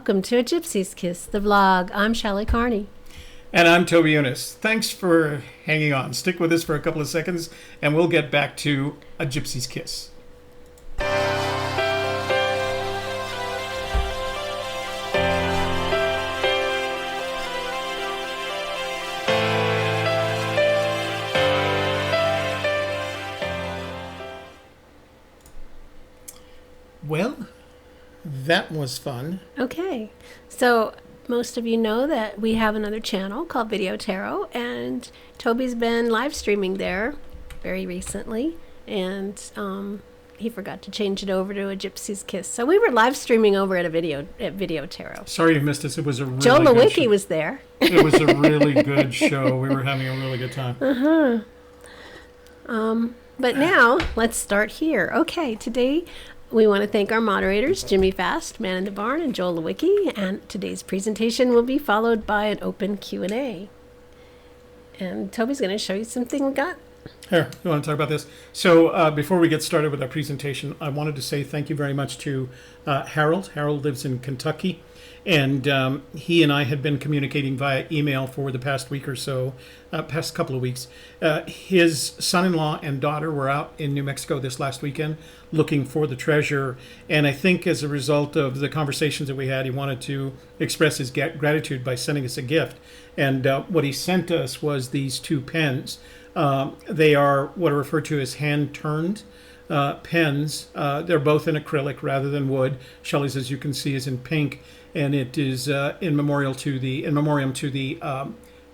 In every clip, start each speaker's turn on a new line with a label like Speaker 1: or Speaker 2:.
Speaker 1: welcome to A Gypsy's Kiss, the vlog. I'm Shelley Carney.
Speaker 2: And I'm Toby Eunice. Thanks for hanging on. Stick with us for a couple of seconds, and we'll get back to A Gypsy's Kiss. Well, that was fun.
Speaker 1: Okay, so most of you know that we have another channel called Video Tarot, and Toby's been live streaming there very recently, and he forgot to change it over to A Gypsy's Kiss. So we were live streaming over at Video Tarot.
Speaker 2: Sorry you missed us. It was a really
Speaker 1: Joe
Speaker 2: good
Speaker 1: Lewicki
Speaker 2: show.
Speaker 1: was there.
Speaker 2: It was a really good show. We were having a really good time.
Speaker 1: But now let's start here. Okay, today we want to thank our moderators, Jimmy Fast, Man in the Barn, and Joel Lewicki. And today's presentation will be followed by an open Q&A. And Toby's going to show you something we got.
Speaker 2: Here, you want to talk about this? So before we get started with our presentation, I wanted to say thank you very much to Harold. Harold lives in Kentucky, and he and I had been communicating via email for the past week or so, past couple of weeks. His son-in-law and daughter were out in New Mexico this last weekend looking for the treasure, and I think as a result of the conversations that we had, he wanted to express his gratitude by sending us a gift. And what he sent us was these two pens. They are what are referred to as hand-turned pens. They're both in acrylic rather than wood. Shelley's, as you can see, is in pink, and it is in memoriam to the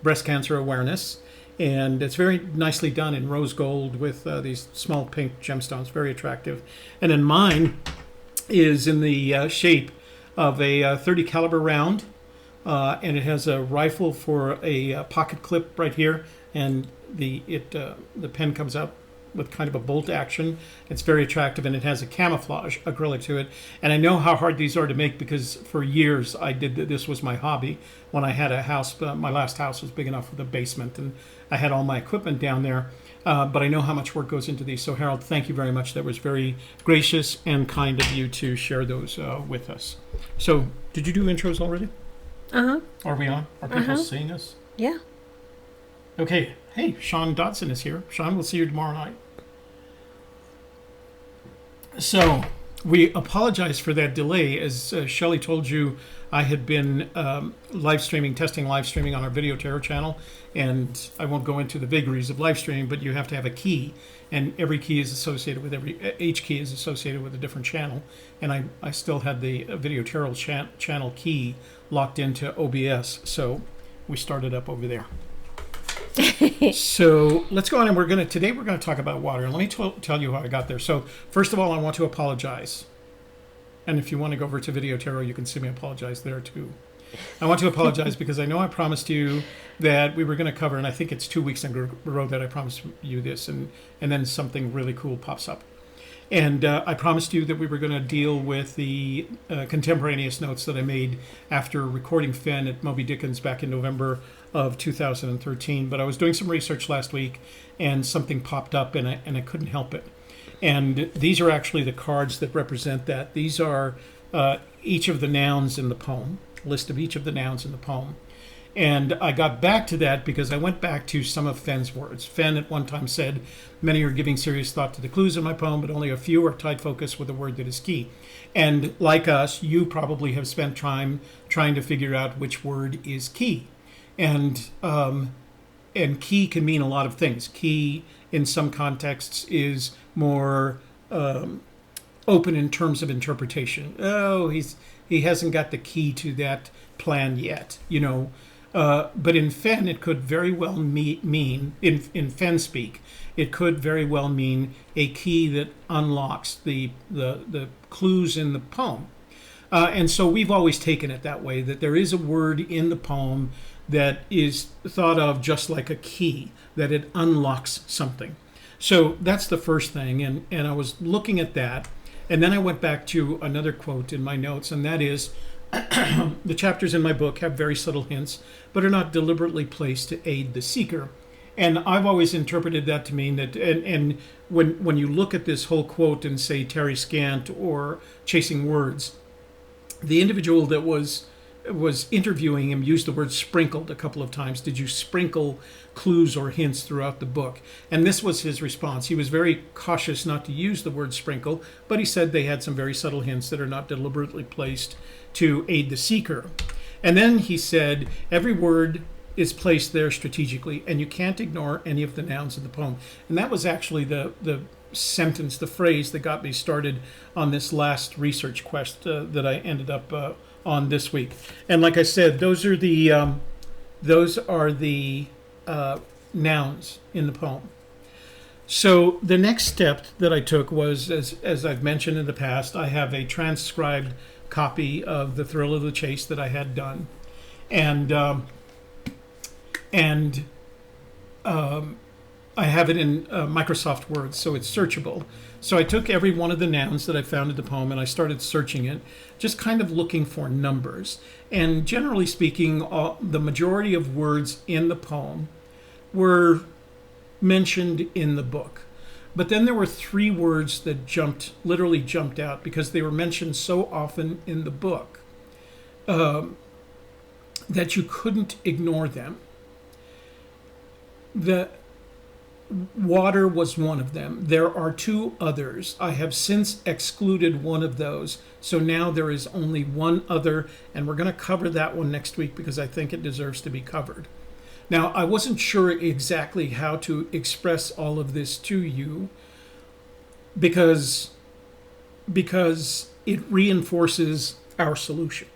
Speaker 2: breast cancer awareness. And it's very nicely done in rose gold with these small pink gemstones, very attractive. And then mine is in the shape of a 30 caliber round, and it has a rifle for a pocket clip right here, and the pen comes out with kind of a bolt action. It's very attractive, and it has a camouflage acrylic to it. And I know how hard these are to make because for years I did this was my hobby. When I had a house, my last house was big enough with a basement, and I had all my equipment down there. But I know how much work goes into these. So Harold, thank you very much. That was very gracious and kind of you to share those with us. So did you do intros already?
Speaker 1: Uh-huh.
Speaker 2: Are we on? Are people seeing us?
Speaker 1: Yeah.
Speaker 2: Okay. Hey, Sean Dodson is here. Sean, we'll see you tomorrow night. So we apologize for that delay. As Shelley told you, I had been testing live streaming on our Video Tarot channel, and I won't go into the vagaries of live streaming, but you have to have a key, and every key is associated with each key is associated with a different channel, and I still had the Video Tarot channel key locked into OBS, so we started up over there. So let's go on, and today we're going to talk about water. And let me tell you how I got there. So first of all, I want to apologize. And if you want to go over to Video Tarot, you can see me apologize there too. I want to apologize because I know I promised you that we were going to cover, and I think it's 2 weeks in a row that I promised you this, and then something really cool pops up. And I promised you that we were going to deal with the contemporaneous notes that I made after recording Fenn at Moby Dickens back in November of 2013. But I was doing some research last week, and something popped up, and I couldn't help it. And these are actually the cards that represent that. These are each of the nouns in the poem, list of each of the nouns in the poem. And I got back to that because I went back to some of Fenn's words. Fenn at one time said, "Many are giving serious thought to the clues in my poem, but only a few are tight focus with a word that is key." And like us, you probably have spent time trying to figure out which word is key. And key can mean a lot of things. Key in some contexts is more open in terms of interpretation. Oh, he hasn't got the key to that plan yet, But in Fenn, it could very well mean, in Fenn speak, it could very well mean a key that unlocks the clues in the poem. And so we've always taken it that way, that there is a word in the poem that is thought of just like a key, that it unlocks something. So that's the first thing, and I was looking at that, and then I went back to another quote in my notes, and that is, the chapters in my book have very subtle hints, but are not deliberately placed to aid the seeker. And I've always interpreted that to mean that, and when you look at this whole quote and say Terry Scant or Chasing Words, the individual that was interviewing him used the word sprinkled a couple of times. Did you sprinkle clues or hints throughout the book? And this was his response. He was very cautious not to use the word sprinkle, but he said they had some very subtle hints that are not deliberately placed to aid the seeker. And then he said every word is placed there strategically, and you can't ignore any of the nouns in the poem. And that was actually the sentence, the phrase that got me started on this last research quest that I ended up on this week. And like I said, those are the nouns in the poem. So the next step that I took was, as I've mentioned in the past, I have a transcribed copy of The Thrill of the Chase that I had done, and I have it in Microsoft Word, so it's searchable. So I took every one of the nouns that I found in the poem and I started searching it, just kind of looking for numbers. And generally speaking, the majority of words in the poem were mentioned in the book. But then there were 3 words that literally jumped out because they were mentioned so often in the book that you couldn't ignore them. The water was one of them. There are 2 others. I have since excluded one of those. So now there is only one other, and we're going to cover that one next week because I think it deserves to be covered. Now, I wasn't sure exactly how to express all of this to you because it reinforces our solution.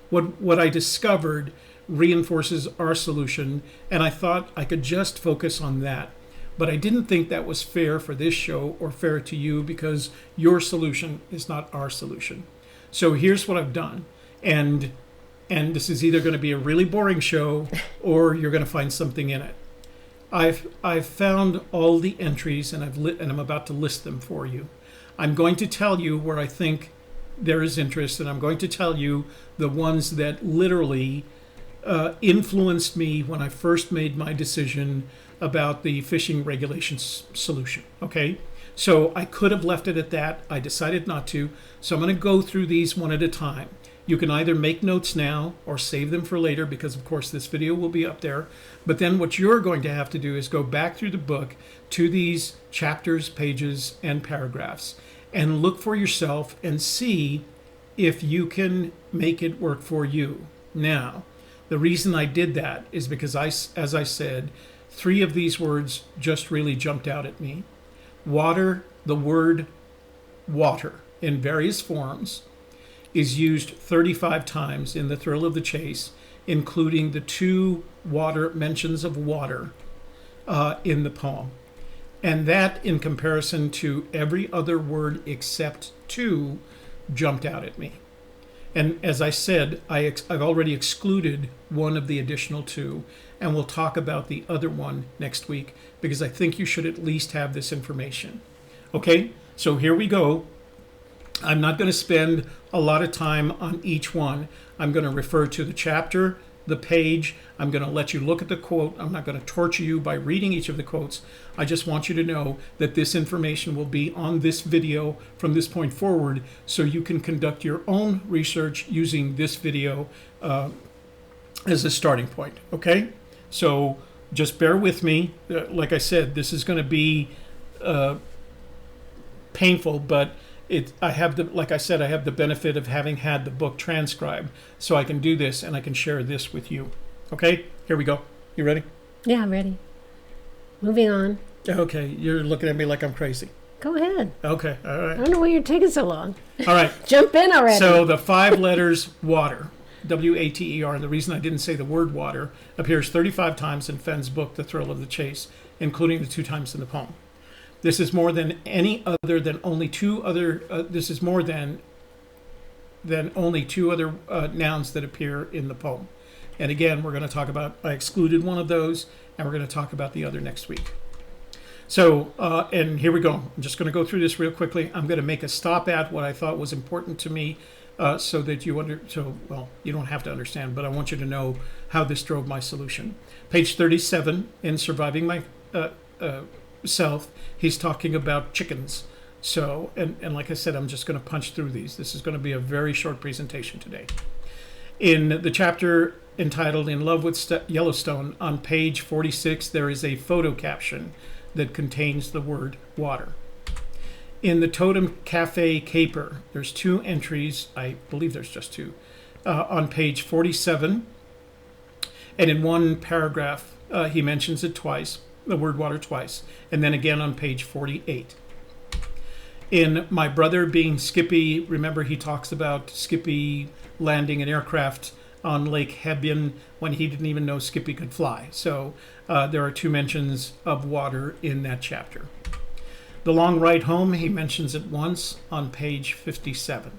Speaker 2: What I discovered reinforces our solution, and I thought I could just focus on that. But I didn't think that was fair for this show or fair to you because your solution is not our solution. So here's what I've done. And this is either going to be a really boring show or you're going to find something in it. I've found all the entries and I'm about to list them for you. I'm going to tell you where I think there is interest, and I'm going to tell you the ones that literally influenced me when I first made my decision about the fishing regulations solution. Okay, so I could have left it at that. I decided not to. So I'm going to go through these one at a time. You can either make notes now or save them for later because, of course, this video will be up there. But then what you're going to have to do is go back through the book to these chapters, pages, and paragraphs and look for yourself and see if you can make it work for you. Now, the reason I did that is because, as I said, 3 of these words just really jumped out at me. Water, the word water in various forms, is used 35 times in The Thrill of the Chase, including the 2 mentions of water in the poem. And that, in comparison to every other word except 2, jumped out at me. And as I said, I've already excluded one of the additional 2, and we'll talk about the other one next week because I think you should at least have this information. Okay, so here we go. I'm not going to spend a lot of time on each one. I'm going to refer to the chapter, the page. I'm going to let you look at the quote. I'm not going to torture you by reading each of the quotes. I just want you to know that this information will be on this video from this point forward so you can conduct your own research using this video as a starting point. Okay? So just bear with me. Like I said, this is going to be painful, but I have the benefit of having had the book transcribed, so I can do this and I can share this with you. Okay, here we go. You ready?
Speaker 1: Yeah, I'm ready. Moving on.
Speaker 2: Okay, you're looking at me like I'm crazy.
Speaker 1: Go ahead.
Speaker 2: Okay, all right.
Speaker 1: I don't know why you're taking so long.
Speaker 2: All right.
Speaker 1: Jump in already.
Speaker 2: So the 5 letters water, W-A-T-E-R, and the reason I didn't say the word water appears 35 times in Fenn's book, The Thrill of the Chase, including the 2 times in the poem. This is more than any other than only 2 other. This is more than only 2 other nouns that appear in the poem. And again, we're going to talk about. I excluded one of those, and we're going to talk about the other next week. So, and here we go. I'm just going to go through this real quickly. I'm going to make a stop at what I thought was important to me, so that you you don't have to understand, but I want you to know how this drove my solution. Page 37 in Surviving My Self, he's talking about chickens. So, and like I said, I'm just going to punch through these. This is going to be a very short presentation today. In the chapter entitled In Love with Yellowstone, on page 46, there is a photo caption that contains the word water. In the Totem Cafe Caper, there's 2 entries. I believe there's just 2. On page 47, and in one paragraph, he mentions it twice, the word water twice, and then again on page 48. In My Brother Being Skippy, remember he talks about Skippy landing an aircraft on Lake Hebron when he didn't even know Skippy could fly. So there are 2 mentions of water in that chapter. The Long Ride Home, he mentions it once on page 57.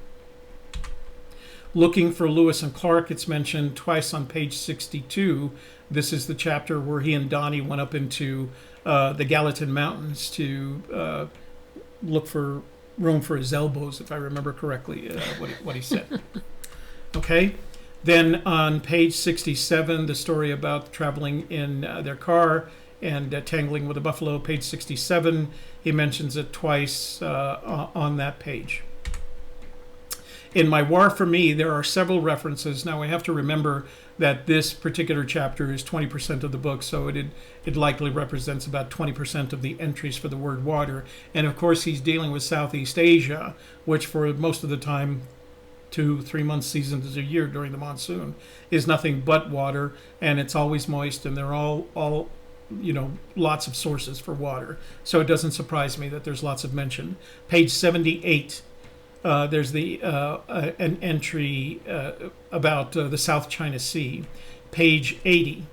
Speaker 2: Looking for Lewis and Clark, it's mentioned twice on page 62. This is the chapter where he and Donnie went up into the Gallatin Mountains to look for room for his elbows, if I remember correctly what he said. Okay. Then on page 67, the story about traveling in their car and tangling with a buffalo, page 67, he mentions it twice on that page. In My War for Me, there are several references. Now, we have to remember that this particular chapter is 20% of the book, so it likely represents about 20% of the entries for the word water. And of course, he's dealing with Southeast Asia, which for most of the time, 2-3 month seasons a year during the monsoon, is nothing but water, and it's always moist, and they're all lots of sources for water. So it doesn't surprise me that there's lots of mention. Page 78. There's an entry about the South China Sea. Page 80,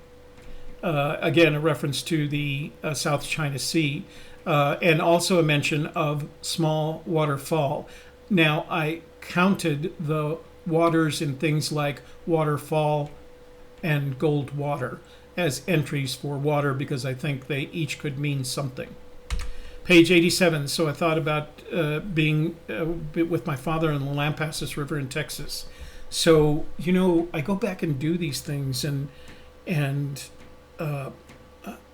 Speaker 2: again a reference to the South China Sea, and also a mention of small waterfall. Now, I counted the waters in things like waterfall and gold water as entries for water because I think they each could mean something. Page 87, so I thought about being with my father on the Lampasas River in Texas. So, I go back and do these things, and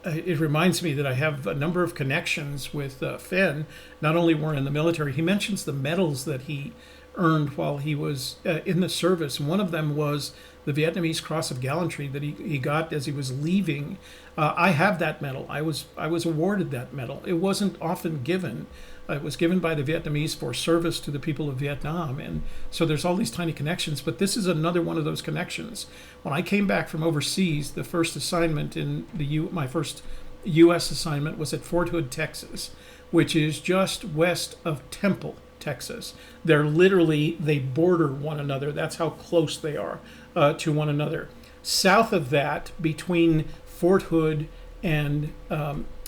Speaker 2: it reminds me that I have a number of connections with Fenn. Not only were in the military, he mentions the medals that he earned while he was in the service. One of them was the Vietnamese Cross of Gallantry that he got as he was leaving. I have that medal. I was awarded that medal. It wasn't often given. It was given by the Vietnamese for service to the people of Vietnam. And so there's all these tiny connections, but this is another one of those connections. When I came back from overseas, the first assignment in my first U.S. assignment was at Fort Hood, Texas, which is just west of Temple, Texas. They border one another. That's how close they are to one another. South of that, between Fort Hood and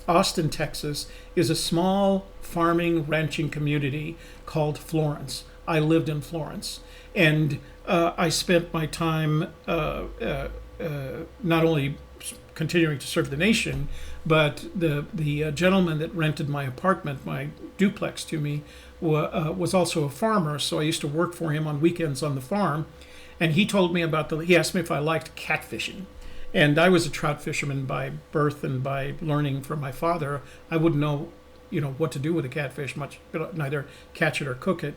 Speaker 2: Austin, Texas, is a small farming, ranching community called Florence. I lived in Florence, and I spent my time not only continuing to serve the nation, but the gentleman that rented my apartment, my duplex to me, was also a farmer. So I used to work for him on weekends on the farm, and he told me he asked me if I liked catfishing. And I was a trout fisherman by birth and by learning from my father. I wouldn't know, what to do with a catfish much, neither catch it or cook it.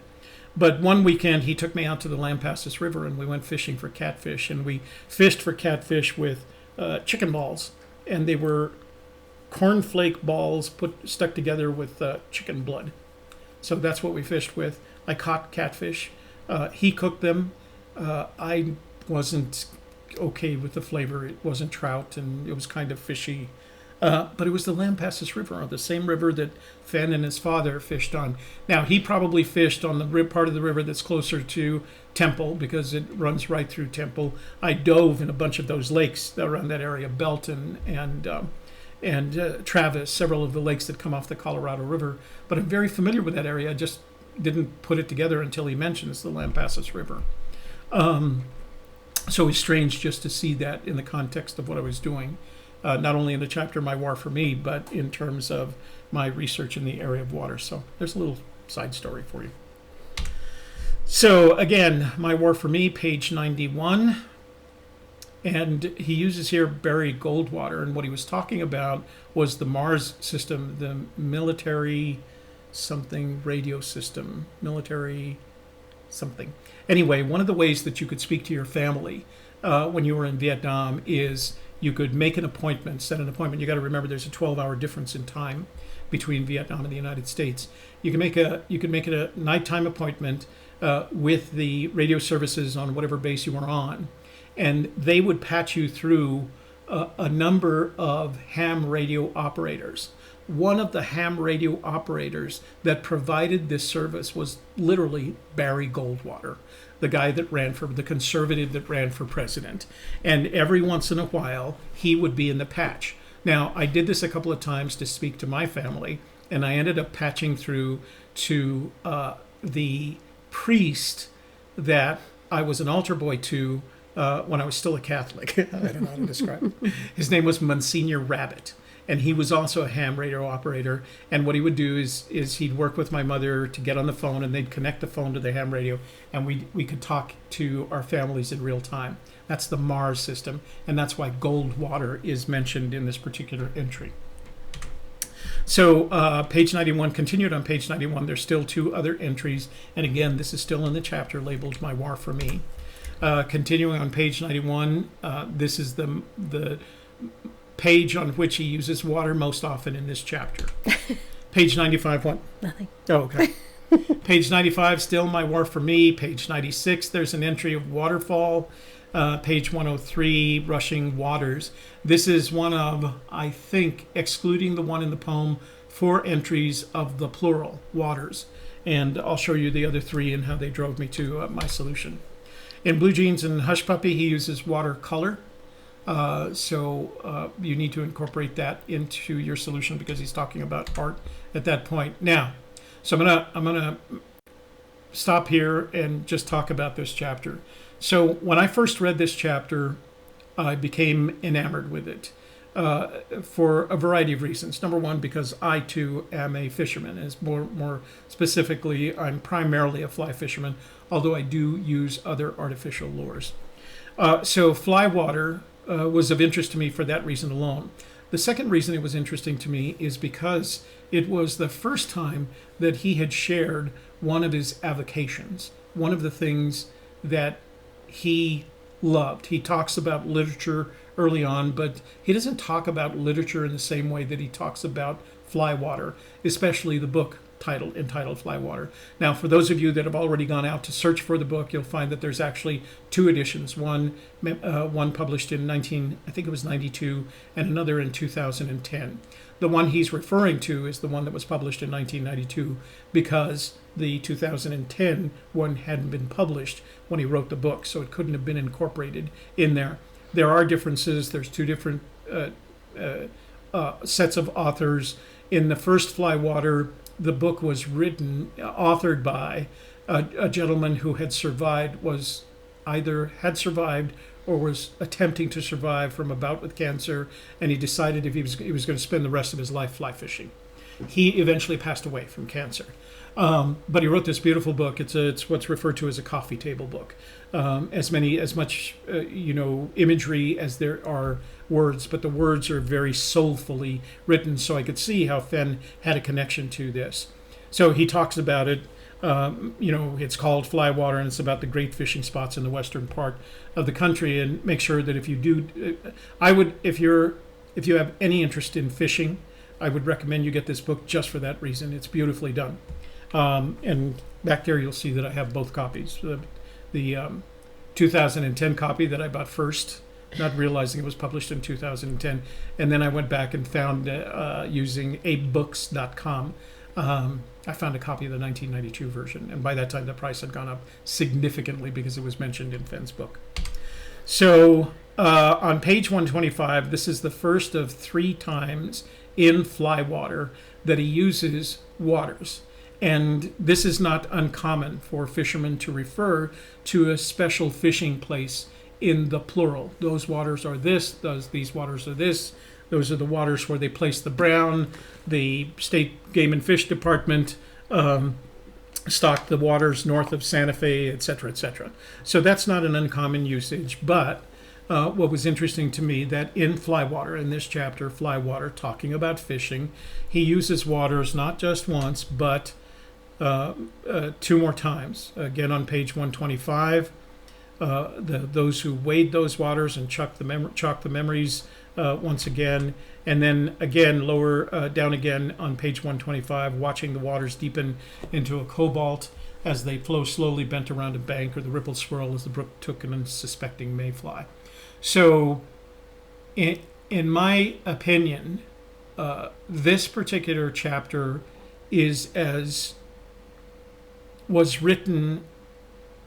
Speaker 2: But one weekend he took me out to the Lampasas River and we went fishing for catfish. And we fished for catfish with chicken balls, and they were cornflake balls stuck together with chicken blood. So that's what we fished with. I caught catfish. He cooked them. I wasn't okay with the flavor. It wasn't trout, and it was kind of fishy. But it was the Lampasas River, the same river that Fenn and his father fished on. Now, he probably fished on the part of the river that's closer to Temple because it runs right through Temple. I dove in a bunch of those lakes around that area, Belton and Travis, several of the lakes that come off the Colorado River. But I'm very familiar with that area. I just didn't put it together until he mentions the Lampasas River. So it's strange just to see that in the context of what I was doing, not only in the chapter My War for Me, but in terms of my research in the area of water. So there's a little side story for you. So again, My War for Me, page 91. And he uses here Barry Goldwater, and what he was talking about was the Mars system, the military something radio system, military something. Anyway, one of the ways that you could speak to your family when you were in Vietnam is you could make an appointment, set an appointment. You got to remember there's a 12-hour difference in time between Vietnam and the United States. You can make it a nighttime appointment with the radio services on whatever base you were on, and they would patch you through a number of ham radio operators. One of the ham radio operators that provided this service was literally Barry Goldwater, the guy that ran for the conservative that ran for president. And every once in a while, he would be in the patch. Now, I did this a couple of times to speak to my family, and I ended up patching through to the priest that I was an altar boy to when I was still a Catholic. I don't know how to describe it. His name was Monsignor Rabbit. And he was also a ham radio operator. And what he would do is he'd work with my mother to get on the phone, and they'd connect the phone to the ham radio, and we could talk to our families in real time. That's the Mars system, and that's why Goldwater is mentioned in this particular entry. So page 91, continued on page 91, there's still two other entries. And again, this is still in the chapter labeled Memoir for Me. Continuing on page 91, this is the page on which he uses water most often in this chapter. Page 95, what?
Speaker 1: Nothing.
Speaker 2: Oh, okay. Page 95, still Memoir for Me. Page 96, there's an entry of waterfall. Page 103, rushing waters. This is one of, I think, excluding the one in the poem, 4 entries of the plural, waters. And I'll show you the other 3 and how they drove me to my solution. In Blue Jeans and Hush Puppy, he uses watercolor. So you need to incorporate that into your solution because he's talking about art at that point. Now, so I'm gonna stop here and just talk about this chapter. So when I first read this chapter, I became enamored with it for a variety of reasons. Number one, because I too am a fisherman. As more specifically, I'm primarily a fly fisherman, although I do use other artificial lures. So Flywater was of interest to me for that reason alone. The second reason it was interesting to me is because it was the first time that he had shared one of his avocations, one of the things that he loved. He talks about literature early on, but he doesn't talk about literature in the same way that he talks about Flywater, especially the book entitled Flywater. Now, for those of you that have already gone out to search for the book, you'll find that there's actually 2 editions. One published in I think it was 92, and another in 2010. The one he's referring to is the one that was published in 1992 because the 2010 one hadn't been published when he wrote the book, so it couldn't have been incorporated in there. There are differences. There's 2 different sets of authors. In the first Flywater, the book was authored by a gentleman who had survived, had survived or was attempting to survive from a bout with cancer, and he decided if he was going to spend the rest of his life fly fishing. He eventually passed away from cancer. But he wrote this beautiful book. It's what's referred to as a coffee table book. As much imagery as there are words, but the words are very soulfully written. So I could see how Fenn had a connection to this. So he talks about it. It's called Flywater, and it's about the great fishing spots in the western part of the country. And make sure that if you do, if you have any interest in fishing, I would recommend you get this book just for that reason. It's beautifully done. And back there you'll see that I have both copies. The 2010 copy that I bought first, not realizing it was published in 2010. And then I went back and found, using abebooks.com, I found a copy of the 1992 version. And by that time, the price had gone up significantly because it was mentioned in Fenn's book. So on page 125, this is the first of 3 times in Flywater that he uses waters. And this is not uncommon for fishermen to refer to a special fishing place in the plural. Those waters are this, these waters are this. Those are the waters where they place the brown. The State Game and Fish Department stocked the waters north of Santa Fe, etc., etc. So that's not an uncommon usage, but what was interesting to me, that in Flywater, in this chapter, Flywater, talking about fishing, he uses waters not just once, but two more times. Again, on page 125, those who wade those waters and chalk the memories once again. And then again, lower down again on page 125, watching the waters deepen into a cobalt as they flow slowly bent around a bank, or the ripples swirl as the brook took an unsuspecting mayfly. So, in my opinion, this particular chapter was written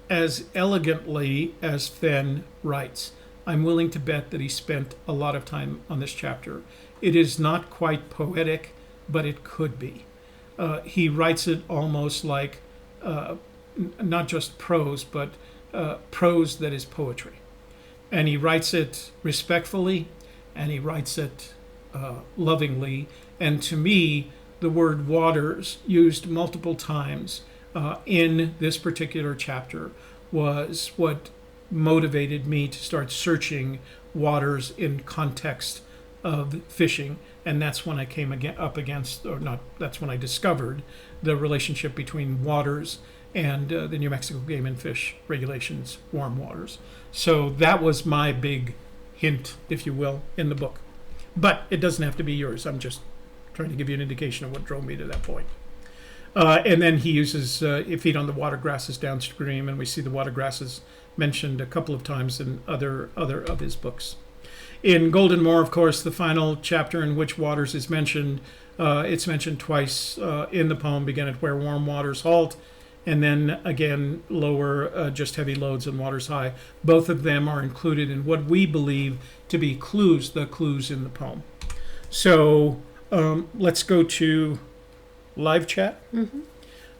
Speaker 2: as elegantly as Fenn writes. I'm willing to bet that he spent a lot of time on this chapter. It is not quite poetic, but it could be. He writes it almost like not just prose, but prose that is poetry. And he writes it respectfully, and he writes it lovingly. And to me, the word waters, used multiple times in this particular chapter, was what motivated me to start searching waters in context of fishing. And that's when I came up against, or not, that's when I discovered the relationship between waters and the New Mexico Game and Fish Regulations, warm waters. So that was my big hint, if you will, in the book. But it doesn't have to be yours. I'm just trying to give you an indication of what drove me to that point. And then he uses feed on the water grasses downstream, and we see the water grasses mentioned a couple of times in other of his books. In Golden Moor, of course, the final chapter in which waters is mentioned, it's mentioned twice in the poem, begin at where warm waters halt, and then again lower, just heavy loads and waters high. Both of them are included in what we believe to be clues, the clues in the poem. So let's go to live chat.
Speaker 1: Mm-hmm.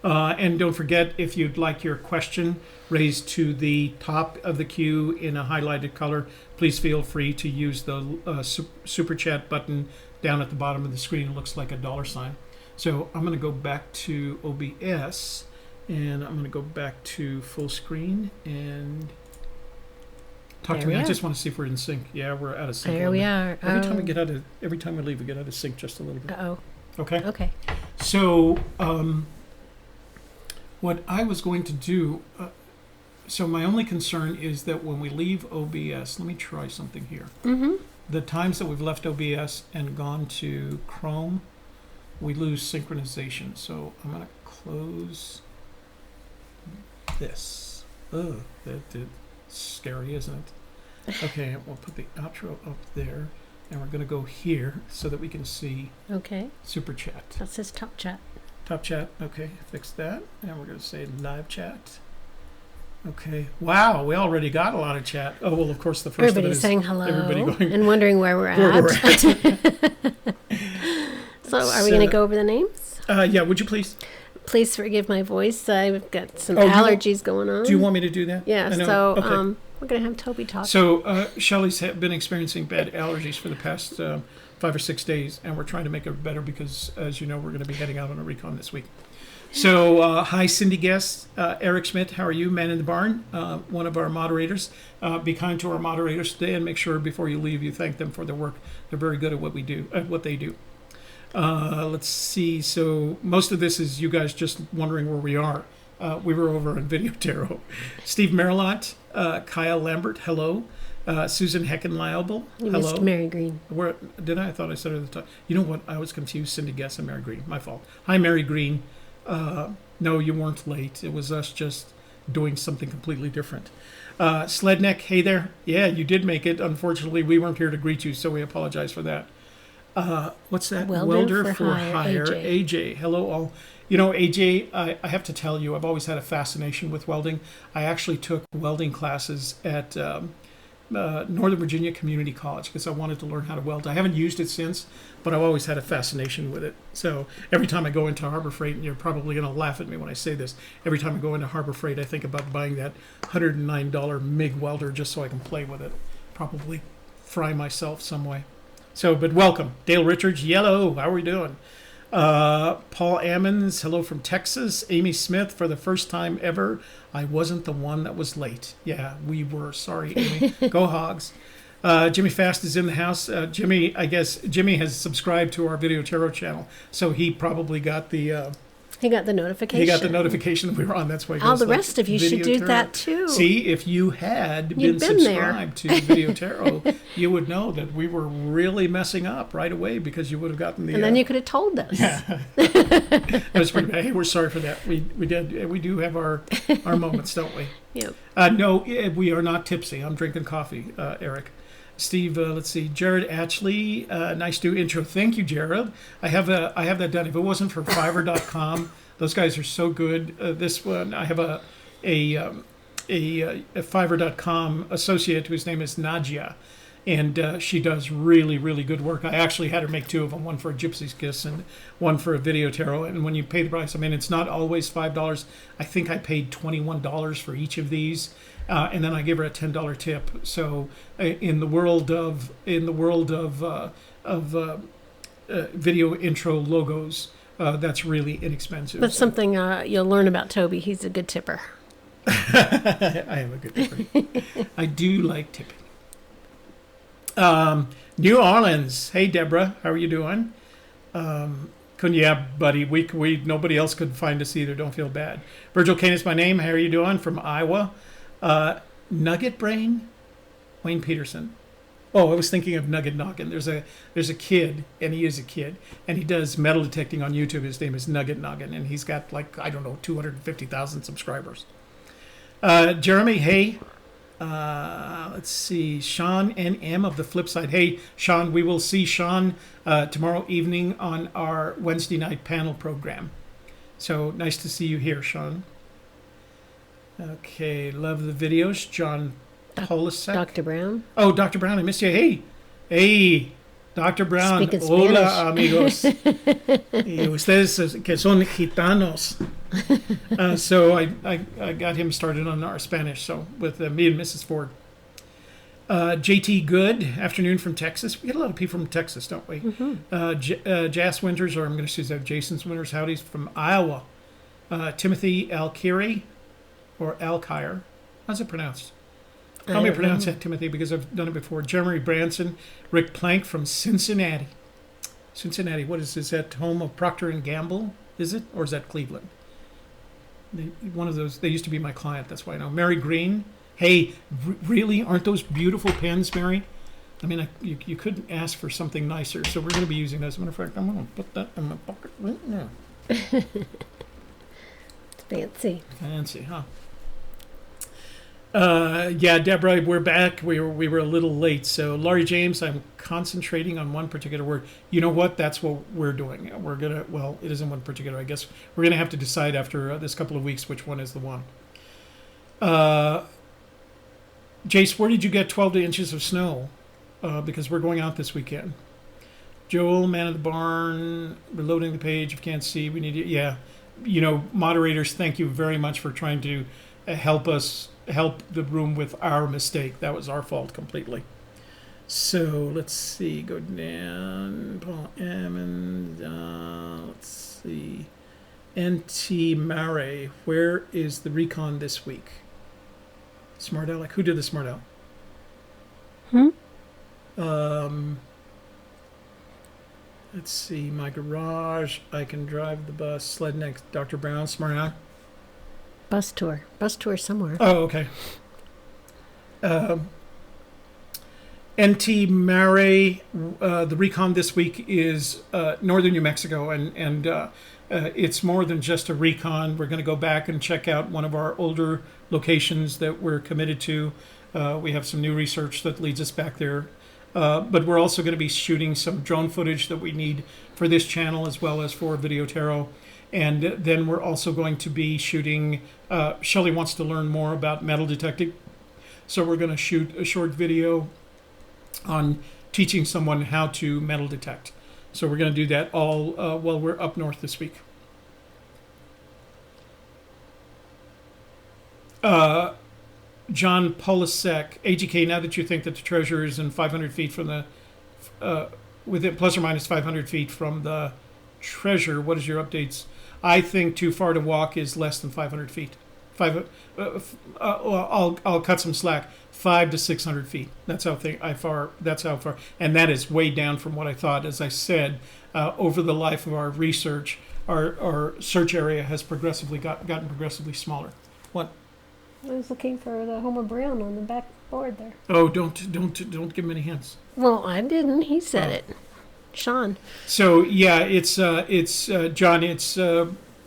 Speaker 2: And don't forget, if you'd like your question raised to the top of the queue in a highlighted color, please feel free to use the super chat button down at the bottom of the screen. It looks like a $sign. So I'm going to go back to OBS, and I'm going to go back to full screen and talk to me. I just want to see if we're in sync. Yeah, we're out of sync.
Speaker 1: There we are.
Speaker 2: Every time we leave, we get out of sync just a little bit.
Speaker 1: Uh-oh.
Speaker 2: Okay.
Speaker 1: Okay.
Speaker 2: So, what I was going to do, so my only concern is that when we leave OBS, let me try something here.
Speaker 1: Mm-hmm.
Speaker 2: The times that we've left OBS and gone to Chrome, we lose synchronization. So I'm going to close this. Oh, that's scary, isn't it? Okay, we'll put the outro up there. And we're going to go here so that we can see
Speaker 1: Okay.
Speaker 2: super chat.
Speaker 1: That says top chat.
Speaker 2: Top chat. Okay, fix that. And we're going to say live chat. Okay. Wow, we already got a lot of chat. Oh, well, of course, the first
Speaker 1: Everybody's
Speaker 2: of it is
Speaker 1: saying hello
Speaker 2: everybody going,
Speaker 1: and wondering where we're
Speaker 2: where we're
Speaker 1: at.
Speaker 2: at.
Speaker 1: So are we going to go over the names?
Speaker 2: Yeah, would you please?
Speaker 1: Please forgive my voice. I've got some
Speaker 2: Oh,
Speaker 1: allergies going on.
Speaker 2: Do you want me to do that?
Speaker 1: Yeah,
Speaker 2: I know.
Speaker 1: so
Speaker 2: Okay.
Speaker 1: we're going to have Toby talk.
Speaker 2: So Shelley's been experiencing bad allergies for the past 5 or 6 days, and we're trying to make it better because, as you know, we're going to be heading out on a recon this week. So hi, Cindy Guest, Eric Schmidt, how are you? Man in the Barn, one of our moderators. Be kind to our moderators today, and make sure before you leave you thank them for their work. They're very good at what they do. Let's see. So most of this is you guys just wondering where we are. We were over on Video Tarot. Steve Marilot, Kyle Lambert, hello. Susan Heckenliable,
Speaker 1: You
Speaker 2: hello.
Speaker 1: missed Mary Green.
Speaker 2: Where did I? I thought I said it at the top. You know what? I was confused. Cindy Guess and Mary Green. My fault. Hi, Mary Green. No, you weren't late. It was us just doing something completely different. Sledneck, hey there. Yeah, you did make it. Unfortunately, we weren't here to greet you, so we apologize for that. What's that?
Speaker 1: Welder for hire,
Speaker 2: AJ. Hello, all. You know, AJ, I have to tell you, I've always had a fascination with welding. I actually took welding classes at Northern Virginia Community College because I wanted to learn how to weld. I haven't used it since, but I've always had a fascination with it. So every time I go into Harbor Freight, and you're probably going to laugh at me when I say this, every time I go into Harbor Freight, I think about buying that $109 MIG welder just so I can play with it. Probably fry myself some way. So, but welcome. Dale Richards, Yellow, how are we doing? Paul Ammons, hello from Texas. Amy Smith, for the first time ever, I wasn't the one that was late. Yeah, we were. Sorry, Amy. Go Hogs. Jimmy Fast is in the house. Jimmy, I guess Jimmy has subscribed to our Video Tarot channel, so he probably got the
Speaker 1: He got the notification.
Speaker 2: he got the notification that we were on. That's why. He
Speaker 1: All
Speaker 2: goes,
Speaker 1: the
Speaker 2: like,
Speaker 1: rest of you
Speaker 2: Video
Speaker 1: should do
Speaker 2: Tarot.
Speaker 1: that too.
Speaker 2: See, if you had
Speaker 1: You'd
Speaker 2: been
Speaker 1: been there.
Speaker 2: subscribed to Video Tarot, you would know that we were really messing up right away because you would have gotten the.
Speaker 1: And then you could have told us.
Speaker 2: That was pretty bad. Hey, we're sorry for that. We do have our moments, don't we?
Speaker 1: Yep.
Speaker 2: No, we are not tipsy. I'm drinking coffee, Eric. Steve, let's see. Jared Atchley, nice new intro. Thank you, Jared. I have that done. If it wasn't for Fiverr.com, those guys are so good. This one, I have a Fiverr.com associate whose name is Nadia, and she does really, really good work. I actually had her make two of them, one for a Gypsy Kiss and one for a Video Tarot. And when you pay the price, I mean, it's not always $5. I think I paid $21 for each of these. And then I give her a $10 tip. So in the world of video intro logos, that's really inexpensive.
Speaker 1: That's something you'll learn about Toby. He's a good tipper.
Speaker 2: I am a good tipper. I do like tipping. New Orleans. Hey, Deborah, how are you doing? Yeah, buddy. We nobody else could find us either. Don't feel bad. Virgil Kane is my name. How are you doing? From Iowa. Nugget Brain, Wayne Peterson. Oh, I was thinking of Nugget Noggin. There's a kid, and he is a kid, and he does metal detecting on YouTube. His name is Nugget Noggin, and he's got 250,000 subscribers. Jeremy, hey. Let's see. Sean NM of the Flip Side. Hey, Sean, we will see Sean tomorrow evening on our Wednesday night panel program. So nice to see you here, Sean. Okay, love the videos. John Polisek.
Speaker 1: Dr. Brown.
Speaker 2: Oh, Dr. Brown, I missed you. Hey, Dr. Brown.
Speaker 1: Speaking
Speaker 2: Hola,
Speaker 1: Spanish.
Speaker 2: amigos. Y ustedes que son gitanos. So I got him started on our Spanish, so with me and Mrs. Ford. JT Good, afternoon from Texas. We get a lot of people from Texas, don't we? Mm-hmm. Jas Winters, or I'm going to say Jason's Winters, howdy's from Iowa. Timothy Alkiri. Or Alkire. How's it pronounced? Help me pronounce that, Timothy, because I've done it before. Jeremy Branson, Rick Plank from Cincinnati. Cincinnati, what is that home of Procter & Gamble? Is it? Or is that Cleveland? One of those. They used to be my client, that's why I know. Mary Green. Hey, really? Aren't those beautiful pens, Mary? I mean, you couldn't ask for something nicer, so we're going to be using those. As a matter of fact, I'm going to put that in my pocket right now.
Speaker 1: Fancy.
Speaker 2: Fancy, huh? Yeah, Deborah, we're back. We were a little late. So, Laurie James, I'm concentrating on one particular word. You know what? That's what we're doing. It isn't one particular. I guess we're going to have to decide after this couple of weeks which one is the one. Jace, where did you get 12 inches of snow? Because we're going out this weekend. Joel, man of the barn, reloading the page. If you can't see, we need to, yeah. Moderators, thank you very much for trying to help the room with our mistake. That was our fault completely. So let's see, go down. Paul Ammons, let's see. NT Mare, where is the recon this week? Smart Aleck, who did the Smart Aleck? Let's see, my garage, I can drive the bus, sled next, Dr. Brown, Smart Aleck.
Speaker 1: Bus tour somewhere.
Speaker 2: Oh, okay. NT Mare, the recon this week is northern New Mexico, and it's more than just a recon. We're going to go back and check out one of our older locations that we're committed to. We have some new research that leads us back there. But we're also going to be shooting some drone footage that we need for this channel as well as for Video Tarot. And then we're also going to be shooting, Shelley wants to learn more about metal detecting. So we're going to shoot a short video on teaching someone how to metal detect. So we're going to do that all while we're up north this week. John Polisek, AGK, now that you think that the treasure is in 500 feet from the, within plus or minus 500 feet from the Treasure, what is your updates? I think too far to walk is less than 500 feet. I'll cut some slack. 500 to 600 feet. That's how far. That's how far, and that is way down from what I thought. As I said, over the life of our research, our search area has progressively gotten progressively smaller. What?
Speaker 1: I was looking for the Homer Brown on the back board there.
Speaker 2: Oh, don't give him any hints.
Speaker 1: Well, I didn't. He said it. Sean.
Speaker 2: So yeah, it's John. It's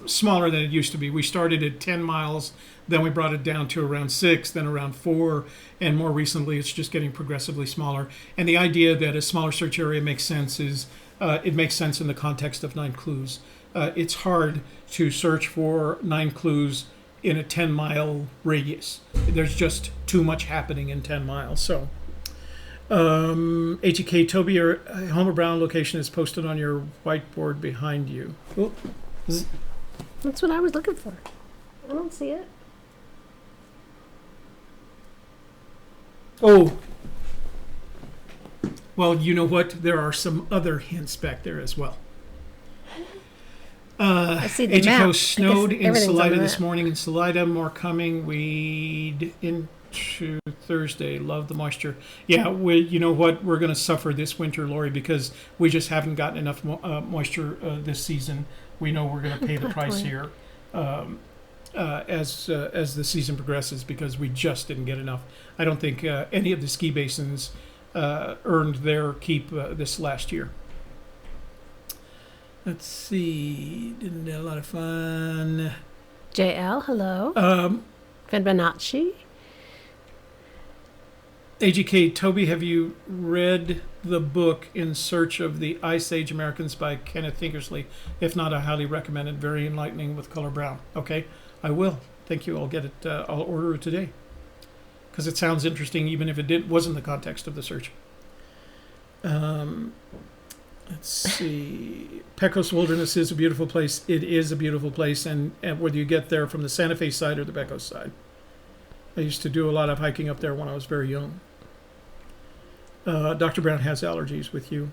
Speaker 2: smaller than it used to be. We started at 10 miles, then we brought it down to around 6, then around 4, and more recently it's just getting progressively smaller. And the idea that a smaller search area makes sense is it makes sense in the context of 9 clues. It's hard to search for 9 clues in a 10-mile radius. There's just too much happening in 10 miles. So HEK, Toby, your Homer Brown location is posted on your whiteboard behind you. Oh.
Speaker 1: That's what I was looking for. I don't see it.
Speaker 2: Oh. Well, you know what? There are some other hints back there as well.
Speaker 1: I see the map.
Speaker 2: Coast snowed in Salida this
Speaker 1: map.
Speaker 2: morning. In Salida, more coming. Weed into Thursday. Love the moisture. Yeah, you know what? We're going to suffer this winter, Lori, because we just haven't gotten enough moisture this season. We know we're going to pay the price here as the season progresses because we just didn't get enough. I don't think any of the ski basins earned their keep this last year. Let's see. Didn't have a lot of fun.
Speaker 1: JL, hello. Fenbanacci.
Speaker 2: AGK, Toby, have you read the book In Search of the Ice Age Americans by Kenneth Tinkersley? If not, I highly recommend it. Very enlightening with color brown. Okay, I will. Thank you. I'll get it. I'll order it today because it sounds interesting, even if it wasn't the context of the search. Let's see. Pecos Wilderness is a beautiful place. It is a beautiful place, and whether you get there from the Santa Fe side or the Pecos side. I used to do a lot of hiking up there when I was very young. Dr. Brown has allergies with you.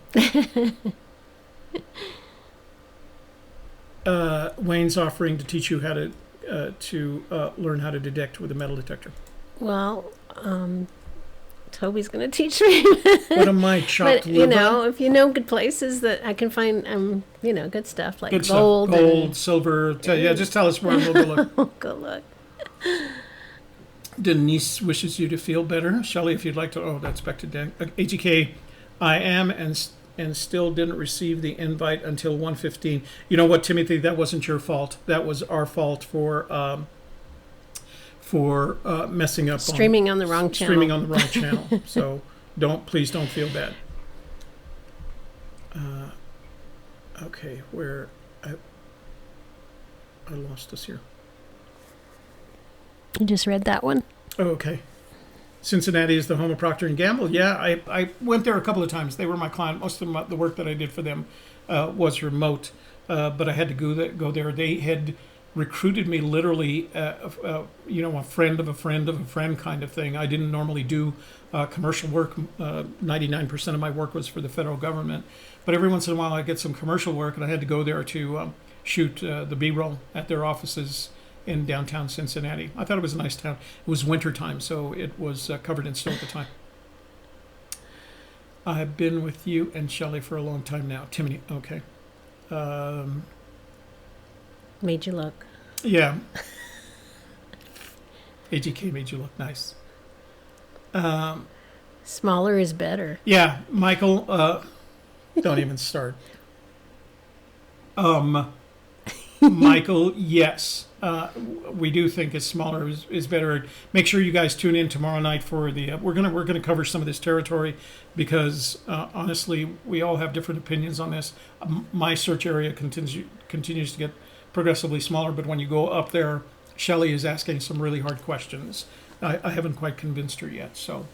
Speaker 2: Wayne's offering to teach you how to learn how to detect with a metal detector.
Speaker 1: Well, Toby's going to teach me.
Speaker 2: What am I, chopped liver?
Speaker 1: You know, if you know good places that I can find, you know, good stuff like
Speaker 2: good
Speaker 1: gold.
Speaker 2: Stuff. Gold, silver. Yeah, just tell us where we'll go look.
Speaker 1: We'll go look.
Speaker 2: Denise wishes you to feel better. Shelley, if you'd like to... Oh, that's back to Dan. AGK, I am and still didn't receive the invite until 1:15. You know what, Timothy? That wasn't your fault. That was our fault for messing up.
Speaker 1: Streaming on the wrong channel.
Speaker 2: Streaming on the wrong channel. So please don't feel bad. Okay, where... I lost us here.
Speaker 1: You just read that one?
Speaker 2: Oh, okay. Cincinnati is the home of Procter & Gamble. Yeah, I went there a couple of times. They were my client. Most of the work that I did for them was remote, but I had to go there. They had recruited me literally, a friend of a friend of a friend kind of thing. I didn't normally do commercial work. 99% of my work was for the federal government. But every once in a while I get some commercial work, and I had to go there to shoot the B-roll at their offices in downtown Cincinnati. I thought it was a nice town. It was winter time, so it was covered in snow at the time. I've been with you and Shelley for a long time now. Timothy, okay.
Speaker 1: Made you look.
Speaker 2: Yeah. AGK made you look nice.
Speaker 1: Smaller is better.
Speaker 2: Yeah, Michael, don't even start. Michael, yes. We do think it's smaller is better. Make sure you guys tune in tomorrow night for the. We're gonna cover some of this territory because honestly, we all have different opinions on this. My search area continues to get progressively smaller, but when you go up there, Shelley is asking some really hard questions. I haven't quite convinced her yet. So,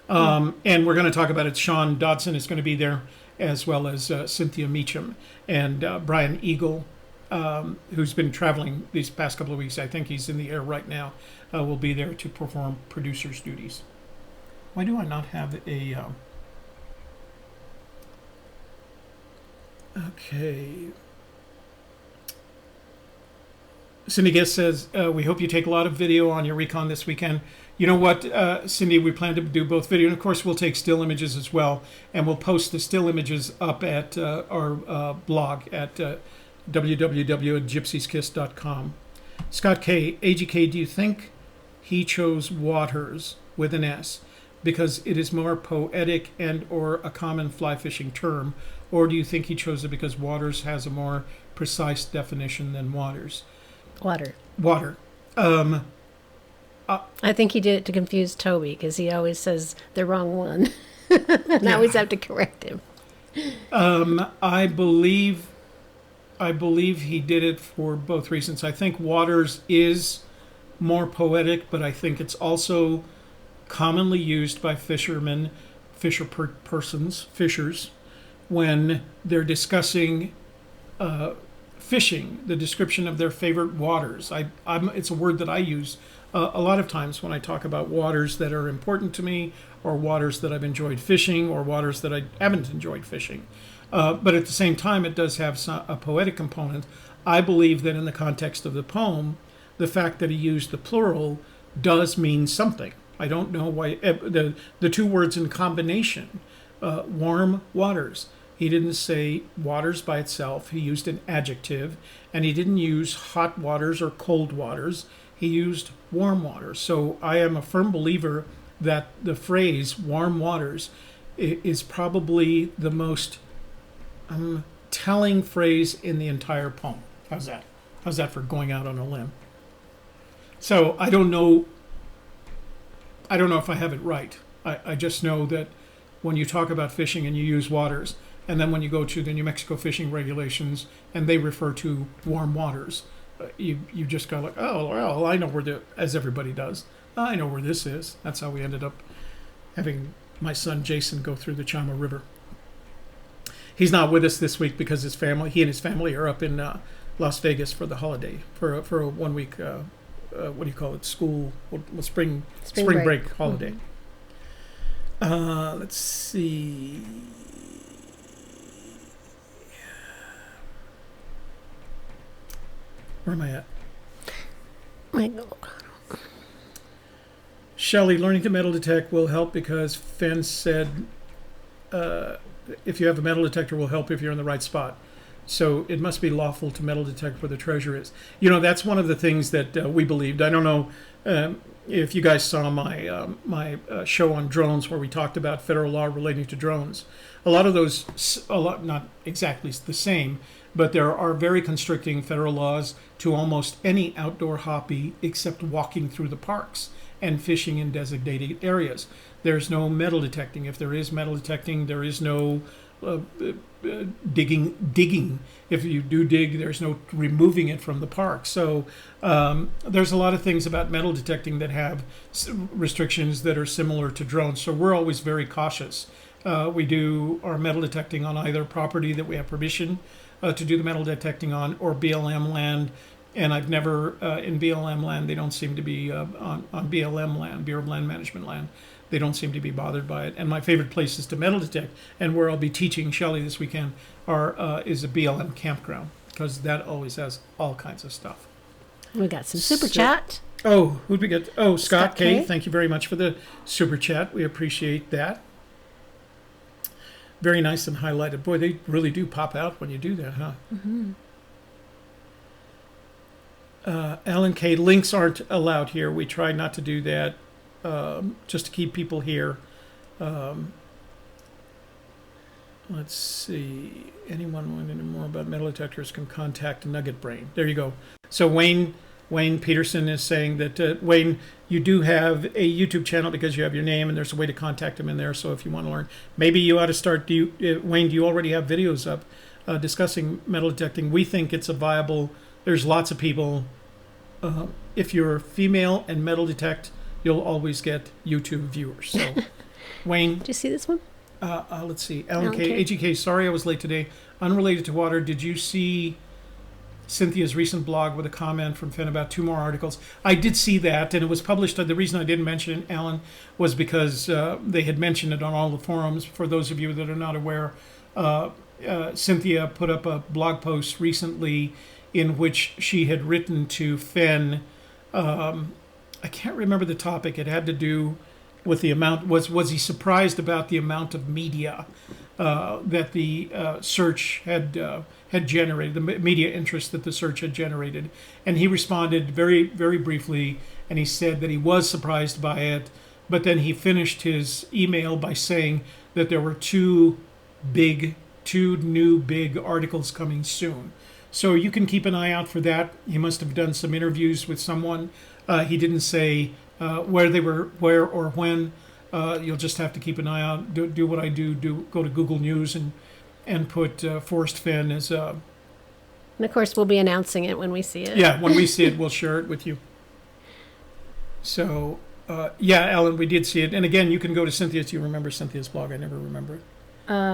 Speaker 2: and we're going to talk about it. Sean Dodson is going to be there, as well as Cynthia Meacham and Brian Eagle. Who's been traveling these past couple of weeks. I think he's in the air right now. Will be there to perform producer's duties. Why do I not have a... Okay. Cindy Guest says, we hope you take a lot of video on your recon this weekend. You know what, Cindy, we plan to do both video, and of course we'll take still images as well, and we'll post the still images up at our blog at www.gypsyskiss.com. Scott K, AGK, do you think he chose waters with an S because it is more poetic and or a common fly fishing term, or do you think he chose it because waters has a more precise definition than waters?
Speaker 1: Water.
Speaker 2: Water.
Speaker 1: I think he did it to confuse Toby because he always says the wrong one. And I always have to correct him.
Speaker 2: I believe he did it for both reasons. I think waters is more poetic, but I think it's also commonly used by fishermen, fishers, when they're discussing fishing, the description of their favorite waters. It's a word that I use a lot of times when I talk about waters that are important to me, or waters that I've enjoyed fishing, or waters that I haven't enjoyed fishing. But at the same time, it does have a poetic component. I believe that in the context of the poem, the fact that he used the plural does mean something. I don't know why the two words in combination, warm waters. He didn't say waters by itself. He used an adjective, and he didn't use hot waters or cold waters. He used warm waters. So I am a firm believer that the phrase warm waters is probably the most telling phrase in the entire poem. How's that? How's that for going out on a limb? So I don't know if I have it right. I just know that when you talk about fishing and you use waters, and then when you go to the New Mexico fishing regulations and they refer to warm waters, you just go like, oh, well, I know where as everybody does. I know where this is. That's how we ended up having my son Jason go through the Chama River. He's not with us this week because he and his family are up in Las Vegas for the holiday, for a 1 week, what do you call it, spring break holiday. Let's see. Where am I at? Shelley, learning to metal detect will help because Fenn said if you have a metal detector will help if you're in the right spot. So it must be lawful to metal detect where the treasure is. You know, that's one of the things that we believed. I don't know if you guys saw my show on drones where we talked about federal law relating to drones. A lot of those, not exactly the same, but there are very constricting federal laws to almost any outdoor hobby except walking through the parks and fishing in designated areas. There's no metal detecting. If there is metal detecting, there is no digging. If you do dig, there's no removing it from the park. So there's a lot of things about metal detecting that have restrictions that are similar to drones. So we're always very cautious. We do our metal detecting on either property that we have permission to do the metal detecting on, or BLM land. And I've never, in BLM land, they don't seem to be, on BLM land, Bureau of Land Management land, they don't seem to be bothered by it. And my favorite places to metal detect, and where I'll be teaching Shelley this weekend, is a BLM campground, because that always has all kinds of stuff.
Speaker 1: We got some super chat.
Speaker 2: Oh, who'd we get? Oh, Scott K.
Speaker 1: K.
Speaker 2: Thank you very much for the super chat. We appreciate that. Very nice and highlighted. Boy, they really do pop out when you do that, huh?
Speaker 1: Mm-hmm.
Speaker 2: Alan K. Links aren't allowed here. We try not to do that, just to keep people here. Let's see. Anyone want to know more about metal detectors can contact Nugget Brain. There you go. So Wayne Peterson is saying that, Wayne, you do have a YouTube channel because you have your name, and there's a way to contact him in there. So if you want to learn, maybe you ought to start. Wayne, do you already have videos up discussing metal detecting? We think it's a viable. There's lots of people. If you're female and metal detect, you'll always get YouTube viewers. So, Wayne.
Speaker 1: Did you see this one?
Speaker 2: Let's see. Alan K. AGK, sorry I was late today. Unrelated to water, did you see Cynthia's recent blog with a comment from Fenn about 2 more articles? I did see that, and it was published. The reason I didn't mention it, Alan, was because they had mentioned it on all the forums. For those of you that are not aware, Cynthia put up a blog post recently in which she had written to Fenn. I can't remember the topic. It had to do with the amount. Was he surprised about the amount of media that the search had generated, the media interest that the search had generated? And he responded very, very briefly, and he said that he was surprised by it, but then he finished his email by saying that there were two new big articles coming soon. So you can keep an eye out for that. He must have done some interviews with someone. He didn't say where or when. You'll just have to keep an eye out. Do what I do. Go to Google News and put Forrest Fenn as.
Speaker 1: And of course, we'll be announcing it when we see it.
Speaker 2: Yeah, when we see it, we'll share it with you. So, yeah, Alan, we did see it. And again, you can go to Cynthia's. Do you remember Cynthia's blog? I never remember it.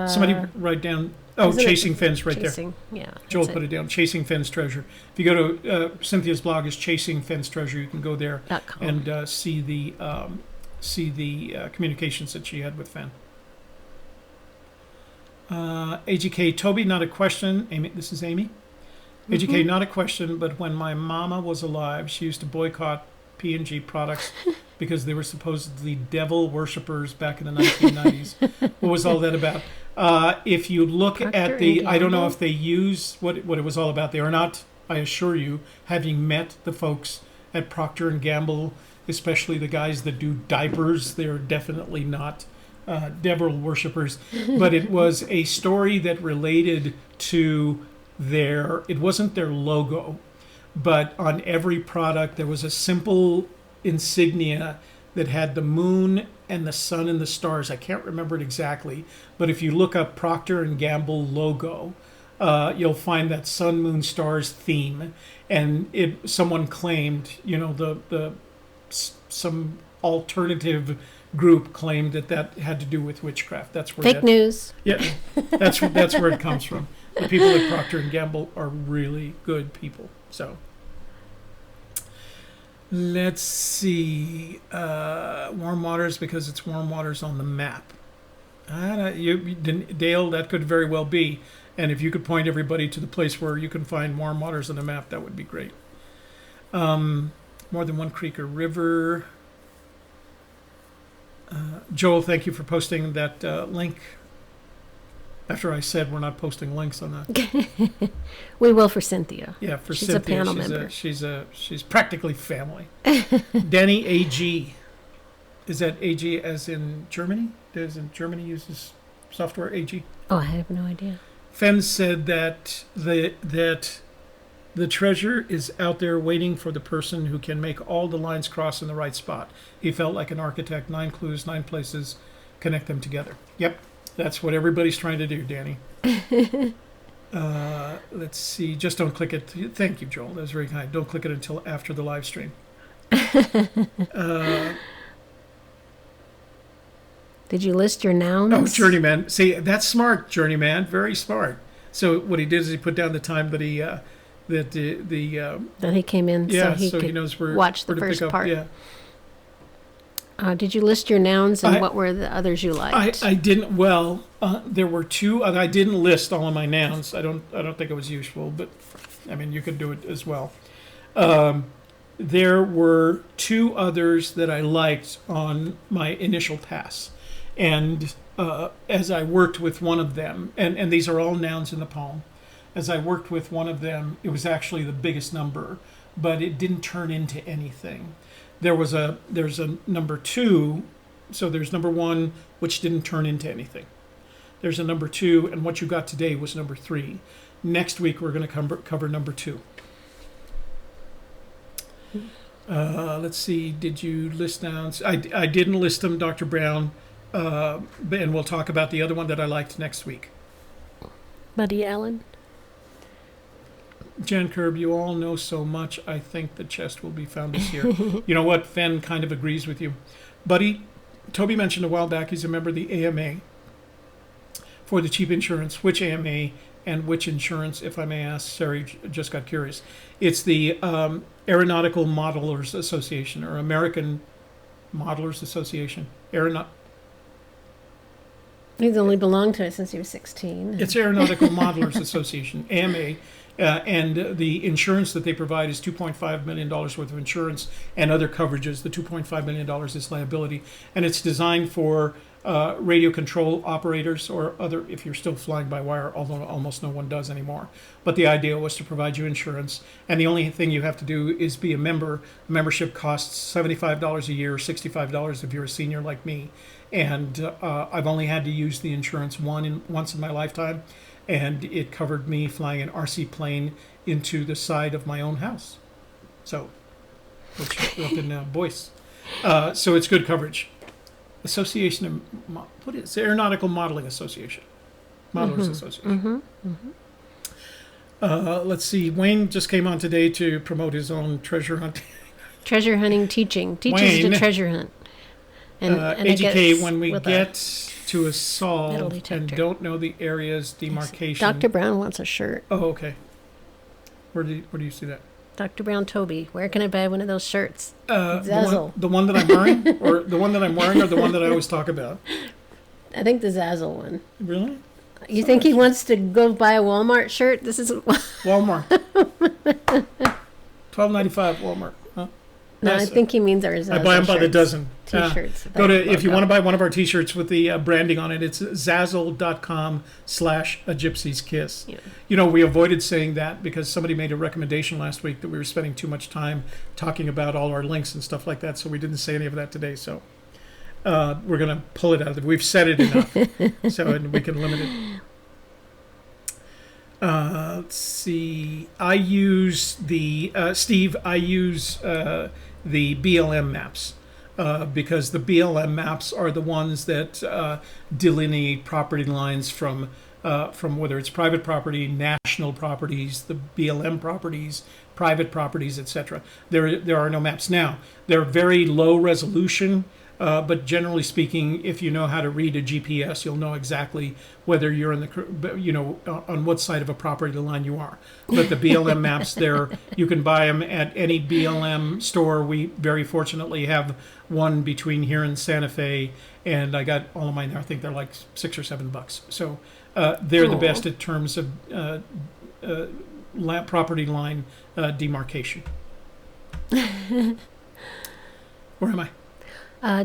Speaker 2: Somebody write down. Oh, Chasing Fenn's right there.
Speaker 1: Yeah.
Speaker 2: Joel put it down. Chasing Fenn's Treasure. If you go to Cynthia's blog is Chasing Fenn's Treasure. You can go there and see the communications that she had with Fenn. AGK Toby, not a question. Amy, this is Amy. AGK, not a question, but when my mama was alive, she used to boycott P&G products because they were supposedly devil worshippers back in the 1990s. What was all that about? If you look at the, I don't know if they use what it was all about. They are not, I assure you, having met the folks at Procter & Gamble, especially the guys that do diapers, they're definitely not devil worshippers. But it was a story that related to it wasn't their logo, but on every product there was a simple insignia that had the moon and the sun and the stars. I can't remember it exactly, but if you look up Procter & Gamble logo, you'll find that sun, moon, stars theme. And someone claimed, some alternative group claimed that had to do with witchcraft. That's where
Speaker 1: fake news.
Speaker 2: Yeah, that's where it comes from. The people at Procter & Gamble are really good people. So let's see. Warm waters, because it's warm waters on the map. Dale, that could very well be. And if you could point everybody to the place where you can find warm waters on the map, that would be great. More than one creek or river. Joel, thank you for posting that link. After I said we're not posting links on that.
Speaker 1: We will for Cynthia.
Speaker 2: Yeah, for
Speaker 1: she's
Speaker 2: Cynthia.
Speaker 1: A panel member.
Speaker 2: She's practically family. Danny AG. Is that AG as in Germany? Does in Germany uses software AG?
Speaker 1: Oh, I have no idea.
Speaker 2: Fenn said that the treasure is out there waiting for the person who can make all the lines cross in the right spot. He felt like an architect. 9 clues, 9 places, connect them together. Yep. That's what everybody's trying to do, Danny. Let's see. Just don't click it. Thank you, Joel. That was very kind. Don't click it until after the live stream.
Speaker 1: Did you list your nouns?
Speaker 2: Oh, Journeyman. See, that's smart, Journeyman. Very smart. So what he did is he put down the time that he that
Speaker 1: he came in,
Speaker 2: yeah,
Speaker 1: so he
Speaker 2: knows where
Speaker 1: watch the
Speaker 2: where to
Speaker 1: first
Speaker 2: pick up.
Speaker 1: part.
Speaker 2: Yeah.
Speaker 1: Did you list your nouns, and what were the others you liked?
Speaker 2: I didn't. Well, there were 2. I didn't list all of my nouns. I don't think it was useful, but I mean you could do it as well. There were 2 others that I liked on my initial pass, and as I worked with one of them, and these are all nouns in the poem. As I worked with one of them, it was actually the biggest number, but it didn't turn into anything. There's a number 2, so there's number 1, which didn't turn into anything. There's a number 2, and what you got today was number 3. Next week we're going to cover number 2. Let's see. Did you list nouns? I didn't list them, Dr. Brown, and we'll talk about the other one that I liked next week.
Speaker 1: Buddy Allen.
Speaker 2: Jan Kerb, you all know so much. I think the chest will be found this year. You know what? Fenn kind of agrees with you. Buddy, Toby mentioned a while back he's a member of the AMA for the cheap insurance. Which AMA and which insurance, if I may ask? Sorry, just got curious. It's the Aeronautical Modelers Association, or American Modelers Association.
Speaker 1: He's only belonged to it since he was 16.
Speaker 2: It's Aeronautical Modelers Association, AMA, and the insurance that they provide is $2.5 million worth of insurance and other coverages. The $2.5 million is liability, and it's designed for radio control operators or other, if you're still flying by wire, although almost no one does anymore. But the idea was to provide you insurance, and the only thing you have to do is be a member. Membership costs $75 a year, $65 if you're a senior like me. And I've only had to use the insurance once in my lifetime, and it covered me flying an RC plane into the side of my own house. So, which up in Boyce. So it's good coverage. Association of, what is it? Aeronautical Modeling Association. Modelers Association. Let's see. Wayne just came on today to promote his own treasure hunt.
Speaker 1: Treasure hunting teaching. Teaches
Speaker 2: Wayne,
Speaker 1: to treasure hunt. And
Speaker 2: AGK, when we get to a solve
Speaker 1: metal
Speaker 2: and
Speaker 1: detector.
Speaker 2: don't know the area's demarcation.
Speaker 1: Dr. Brown wants a shirt.
Speaker 2: Oh, okay. Where do you see that?
Speaker 1: Dr. Brown Toby, where can I buy one of those shirts?
Speaker 2: The
Speaker 1: Zazzle.
Speaker 2: one that I'm wearing, or the one that I'm wearing, or the one that I always talk about.
Speaker 1: I think the Zazzle one.
Speaker 2: Really?
Speaker 1: You think he wants to go buy a Walmart shirt? This is
Speaker 2: Walmart. $12.95 Walmart. Huh?
Speaker 1: no.
Speaker 2: Nice.
Speaker 1: I think he means our Zazzle
Speaker 2: I buy them by the
Speaker 1: shirts.
Speaker 2: dozen.
Speaker 1: T-shirts.
Speaker 2: Go to, if you want to buy one of our T-shirts with the branding on it, it's zazzle.com/a gypsy's kiss.
Speaker 1: Yeah.
Speaker 2: You know, we avoided saying that because somebody made a recommendation last week that we were spending too much time talking about all our links and stuff like that, so we didn't say any of that today. So we're going to pull it out. We've said it enough, so and we can limit it. Let's see. I use the Steve. I use the BLM maps. Because the BLM maps are the ones that delineate property lines from whether it's private property, national properties, the BLM properties, private properties, etc. There are no maps now. They're very low resolution, but generally speaking, if you know how to read a GPS, you'll know exactly whether you're in the on what side of a property line you are. But the BLM maps, you can buy them at any BLM store. We very fortunately have one between here and Santa Fe, and I got all of mine there. I think they're like $6 or $7. So they're the best in terms of property line demarcation. Where am I?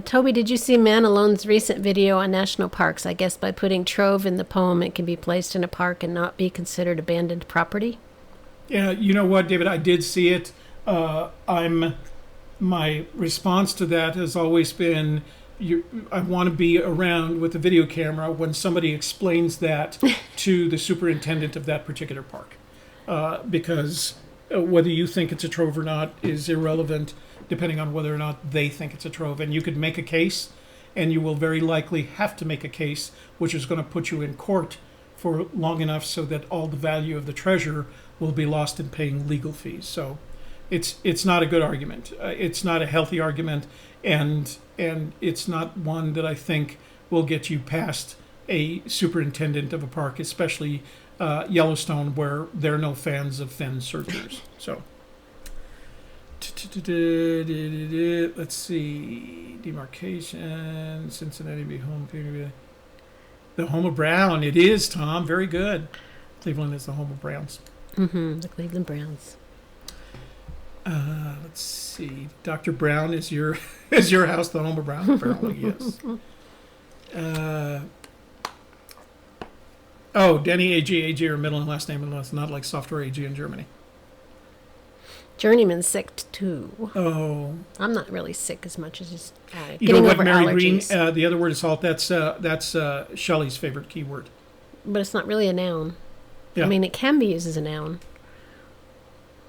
Speaker 1: Toby, did you see Man Alone's recent video on national parks? I guess by putting trove in the poem, it can be placed in a park and not be considered abandoned property.
Speaker 2: Yeah, you know what, David? I did see it. My response to that has always been, I want to be around with a video camera when somebody explains that to the superintendent of that particular park, because whether you think it's a trove or not is irrelevant, depending on whether or not they think it's a trove. And you could make a case, and you will very likely have to make a case, which is going to put you in court for long enough so that all the value of the treasure will be lost in paying legal fees. So it's not a good argument. It's not a healthy argument, and it's not one that I think will get you past a superintendent of a park, especially Yellowstone, where there are no fans of Fenn searchers. So let's see. Demarcation, Cincinnati be home. The home of Brown. It is, Tom. Very good. Cleveland is the home of Browns.
Speaker 1: The Cleveland Browns.
Speaker 2: Let's see. Dr. Brown is your house the home of Brown? Apparently, yes. Denny AG are middle and last name, and it's not like software AG in Germany.
Speaker 1: Journeyman's sick too.
Speaker 2: Oh,
Speaker 1: I'm not really sick as much as just
Speaker 2: you
Speaker 1: getting
Speaker 2: know what,
Speaker 1: over
Speaker 2: Mary
Speaker 1: allergies.
Speaker 2: Green? The other word is halt. That's Shelley's favorite keyword.
Speaker 1: But it's not really a noun.
Speaker 2: Yeah.
Speaker 1: I mean, it can be used as a noun,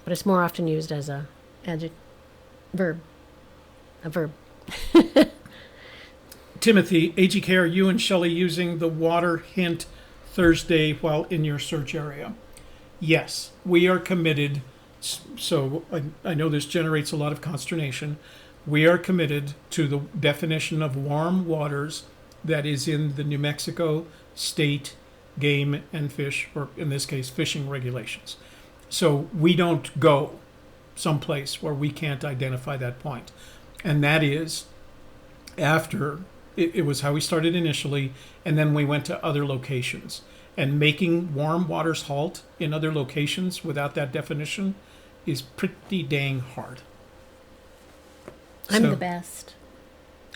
Speaker 1: but it's more often used as a verb. A verb.
Speaker 2: Timothy, AGK, are you and Shelley using the water hint Thursday while in your search area? Yes, we are committed. So I know this generates a lot of consternation. We are committed to the definition of warm waters that is in the New Mexico state game and fish, or in this case, fishing regulations. So we don't go someplace where we can't identify that point. And that is after It was how we started initially, and then we went to other locations. And making Warm Waters Halt in other locations without that definition is pretty dang hard.
Speaker 1: I'm
Speaker 2: So,
Speaker 1: the best.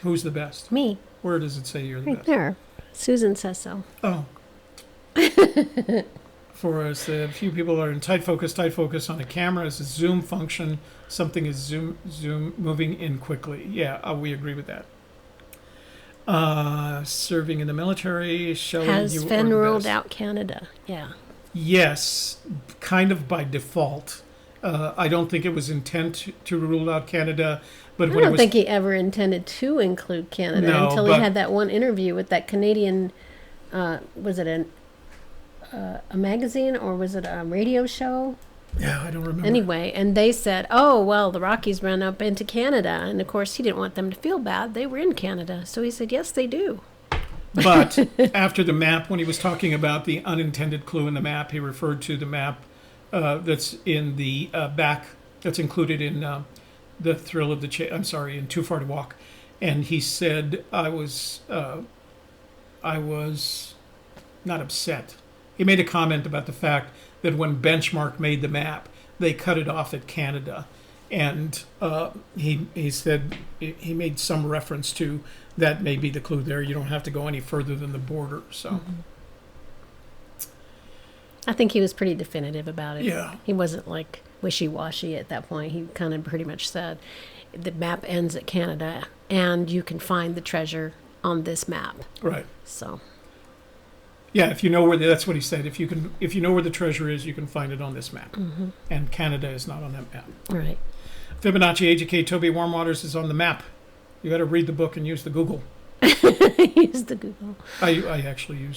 Speaker 2: Who's the best?
Speaker 1: Me.
Speaker 2: Where does it say you're the
Speaker 1: Right
Speaker 2: best?
Speaker 1: there. Susan says so.
Speaker 2: Oh. For us, a few people are in tight focus on a camera is a zoom function. Something is zoom moving in quickly. Yeah, we agree with that. Serving in the military, Shelley,
Speaker 1: Has
Speaker 2: you
Speaker 1: Fenn
Speaker 2: are the
Speaker 1: ruled
Speaker 2: best.
Speaker 1: out Canada? Yeah.
Speaker 2: Yes, kind of by default. I don't think it was intent to rule out Canada, but
Speaker 1: I
Speaker 2: when it
Speaker 1: don't
Speaker 2: was
Speaker 1: think he ever intended to include Canada
Speaker 2: No,
Speaker 1: until he
Speaker 2: but-
Speaker 1: had that one interview with that Canadian, was it a magazine or was it a radio show?
Speaker 2: yeah, I don't remember.
Speaker 1: Anyway, and they said, oh, well, the Rockies ran up into Canada. And of course, he didn't want them to feel bad. They were in Canada. So he said, yes, they do.
Speaker 2: But after the map, when he was talking about the unintended clue in the map, he referred to the map that's in the back, that's included in the Thrill of the Chase. I'm sorry, in Too Far to Walk. And he said, I was not upset. He made a comment about the fact that when Benchmark made the map, they cut it off at Canada. And he said, he made some reference to that may be the clue there. You don't have to go any further than the border. So,
Speaker 1: I think he was pretty definitive about it.
Speaker 2: yeah,
Speaker 1: He wasn't like wishy-washy at that point. He kind of pretty much said, the map ends at Canada and you can find the treasure on this map.
Speaker 2: right.
Speaker 1: So,
Speaker 2: Yeah, if you know where that's what he said. If you know where the treasure is, you can find it on this map. And Canada is not on that map.
Speaker 1: right.
Speaker 2: Fibonacci AGK Toby Warm Waters is on the map. You got to read the book and use the Google.
Speaker 1: Use the Google.
Speaker 2: I actually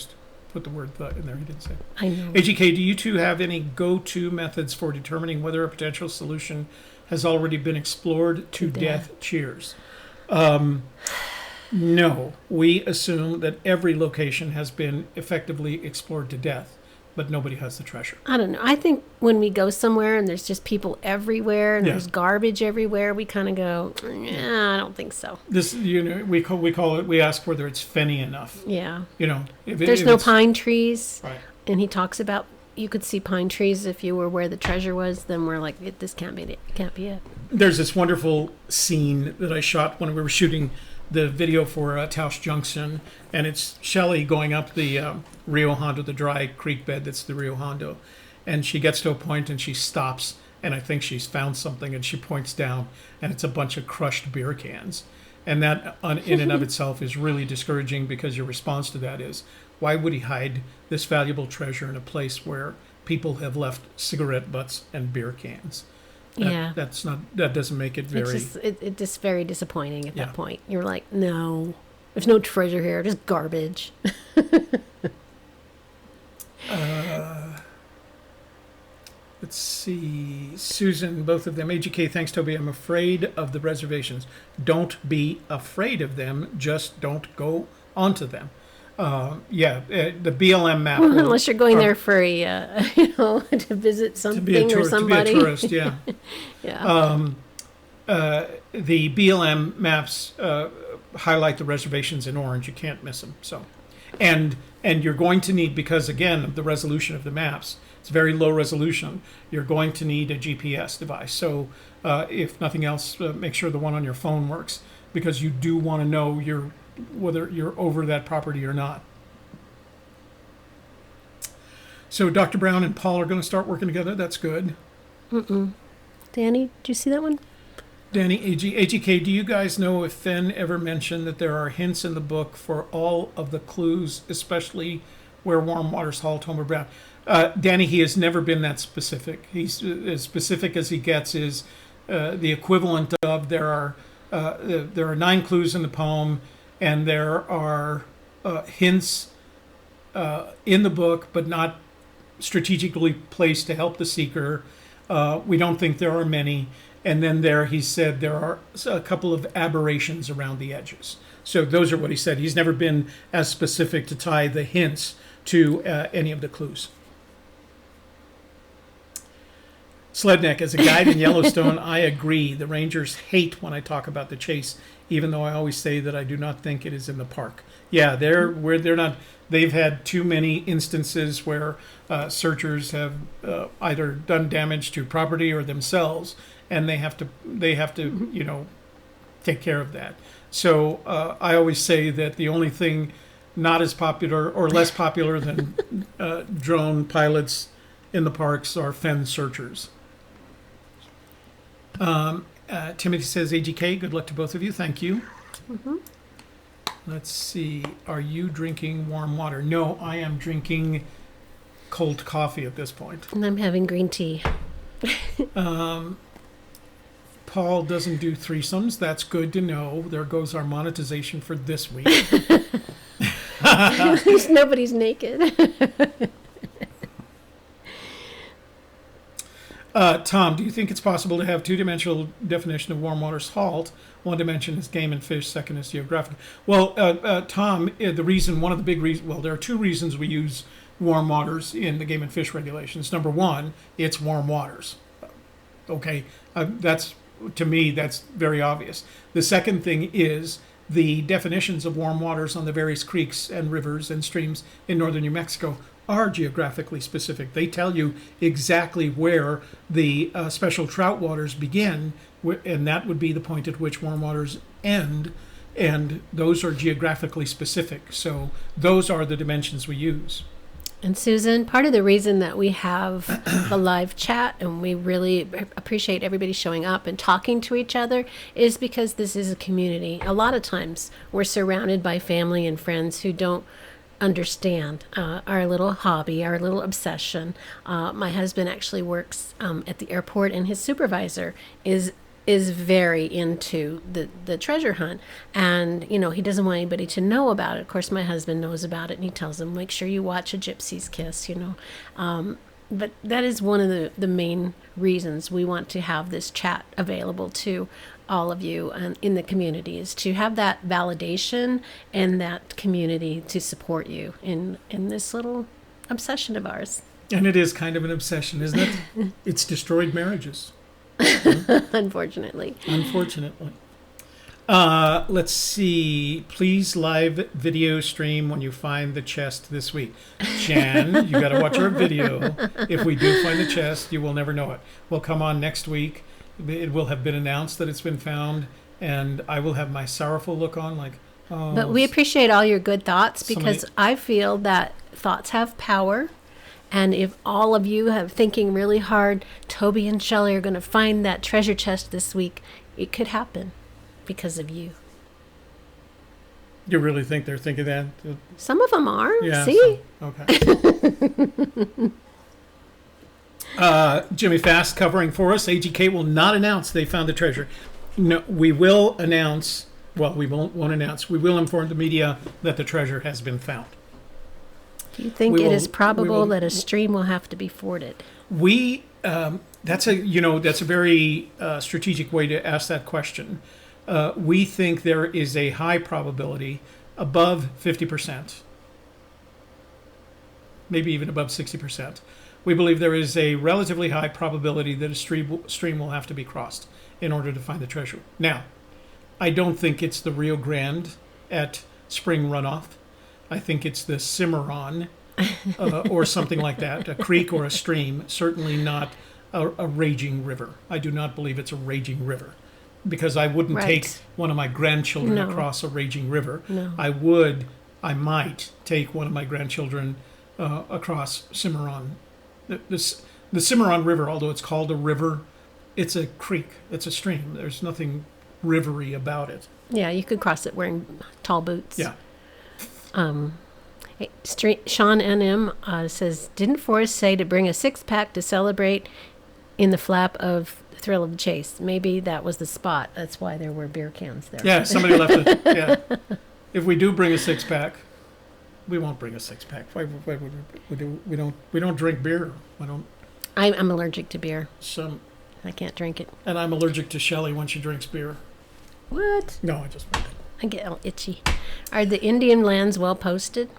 Speaker 2: put the word in there. He didn't say.
Speaker 1: I know.
Speaker 2: AGK, do you two have any go-to methods for determining whether a potential solution has already been explored to death? Cheers. No, we assume that every location has been effectively explored to death, but nobody has the treasure.
Speaker 1: I don't know. I think when we go somewhere and there's just people everywhere and
Speaker 2: Yeah.
Speaker 1: there's garbage everywhere, we kind of go, I don't think so.
Speaker 2: This, we call it. We ask whether it's fenny enough.
Speaker 1: Yeah.
Speaker 2: If
Speaker 1: There's no pine trees.
Speaker 2: Right.
Speaker 1: And he talks about you could see pine trees if you were where the treasure was. Then we're like, this can't be it. Can't be it.
Speaker 2: There's this wonderful scene that I shot when we were shooting the video for Taos Junction, and it's Shelley going up the Rio Hondo, the dry creek bed that's the Rio Hondo, and she gets to a point and she stops, and I think she's found something, and she points down, and it's a bunch of crushed beer cans, and that in and of itself is really discouraging because your response to that is, why would he hide this valuable treasure in a place where people have left cigarette butts and beer cans?
Speaker 1: Yeah.
Speaker 2: That doesn't make it very.
Speaker 1: It's just very disappointing at
Speaker 2: Yeah.
Speaker 1: that point. You're like, no, there's no treasure here. Just garbage.
Speaker 2: Let's see, Susan, both of them. AGK, thanks, Toby. I'm afraid of the reservations. Don't be afraid of them. Just don't go onto them. The BLM map.
Speaker 1: Unless you're going there for a, to visit something or somebody.
Speaker 2: To be a tourist, yeah.
Speaker 1: Yeah.
Speaker 2: The BLM maps highlight the reservations in orange. You can't miss them. So, and you're going to need, because again of the resolution of the maps, it's very low resolution. You're going to need a GPS device. So, if nothing else, make sure the one on your phone works, because you do want to know whether you're over that property or not. So Dr. Brown and Paul are going to start working together. That's good.
Speaker 1: Danny, did you see that one?
Speaker 2: Danny, AGK, do you guys know if Fenn ever mentioned that there are hints in the book for all of the clues, especially where Warm Waters Halt, Homer Brown? Danny, he has never been that specific. He's as specific as he gets is the equivalent of there are 9 clues in the poem, and there are hints in the book, but not strategically placed to help the seeker. We don't think there are many. And then he said there are a couple of aberrations around the edges. So those are what he said. He's never been as specific to tie the hints to any of the clues. Sledneck, as a guide in Yellowstone, I agree. The rangers hate when I talk about the chase, even though I always say that I do not think it is in the park. Yeah, they're not. They've had too many instances where searchers have either done damage to property or themselves, and they have to take care of that. So I always say that the only thing not as popular or less popular than drone pilots in the parks are Fenn searchers. Timothy says, AGK, good luck to both of you. Thank you. Mm-hmm. Let's see. Are you drinking warm water? No, I am drinking cold coffee at this point.
Speaker 1: And I'm having green tea.
Speaker 2: Paul doesn't do threesomes. That's good to know. There goes our monetization for this week.
Speaker 1: At least nobody's naked.
Speaker 2: Tom, do you think it's possible to have two-dimensional definition of warm water's halt? One dimension is game and fish, second is geographic. Well, Tom, one of the big reasons, well, there are two reasons we use warm waters in the game and fish regulations. Number one, it's warm waters. Okay, to me, that's very obvious. The second thing is the definitions of warm waters on the various creeks and rivers and streams in northern New Mexico are geographically specific. They tell you exactly where the special trout waters begin, and that would be the point at which warm waters end, and those are geographically specific. So those are the dimensions we use.
Speaker 1: And Susan, part of the reason that we have the live chat and we really appreciate everybody showing up and talking to each other is because this is a community. A lot of times we're surrounded by family and friends who don't understand our little hobby, our little obsession. My husband actually works at the airport, and his supervisor is very into the treasure hunt, and he doesn't want anybody to know about it. Of course, my husband knows about it, and he tells them, make sure you watch A Gypsy's Kiss. But that is one of the main reasons we want to have this chat available to all of you in the community, is to have that validation and that community to support you in this little obsession of ours.
Speaker 2: And it is kind of an obsession, isn't it? It's destroyed marriages.
Speaker 1: Unfortunately.
Speaker 2: Let's see. Please live video stream when you find the chest this week. Jan, you got to watch our video. If we do find the chest, you will never know it. We'll come on next week. It will have been announced that it's been found, and I will have my sorrowful look on, like, oh.
Speaker 1: But we appreciate all your good thoughts, because I feel that thoughts have power. And if all of you have thinking really hard, Toby and Shelley are going to find that treasure chest this week, it could happen because of you.
Speaker 2: You really think they're thinking that?
Speaker 1: Some of them are.
Speaker 2: Yeah.
Speaker 1: See?
Speaker 2: Okay. Jimmy Fast covering for us. AGK will not announce they found the treasure. No, we will announce. Well, we won't announce. We will inform the media that the treasure has been found.
Speaker 1: Do you think it is probable that a stream will have to be forded?
Speaker 2: That's a very strategic way to ask that question. We think there is a high probability, above 50%, maybe even above 60%. We believe there is a relatively high probability that a stream will have to be crossed in order to find the treasure. Now, I don't think it's the Rio Grande at Spring Runoff. I think it's the Cimarron or something like that, a creek or a stream, certainly not a raging river. I do not believe it's a raging river, because I wouldn't take one of my grandchildren across a raging river.
Speaker 1: No.
Speaker 2: I might take one of my grandchildren across Cimarron. The Cimarron River, although it's called a river, it's a creek, it's a stream. There's nothing rivery about it.
Speaker 1: Yeah, you could cross it wearing tall boots.
Speaker 2: Yeah.
Speaker 1: Sean NM says, didn't Forrest say to bring a six-pack to celebrate in the flap of Thrill of the Chase? Maybe that was the spot. That's why there were beer cans there.
Speaker 2: Yeah, somebody left it. Yeah. If we do bring a six-pack, we won't bring a six-pack. Why would we don't drink beer.
Speaker 1: I'm allergic to beer.
Speaker 2: I
Speaker 1: can't drink it.
Speaker 2: And I'm allergic to Shelley when she drinks beer.
Speaker 1: What?
Speaker 2: No, I just won't.
Speaker 1: I get all itchy. Are the Indian lands well posted?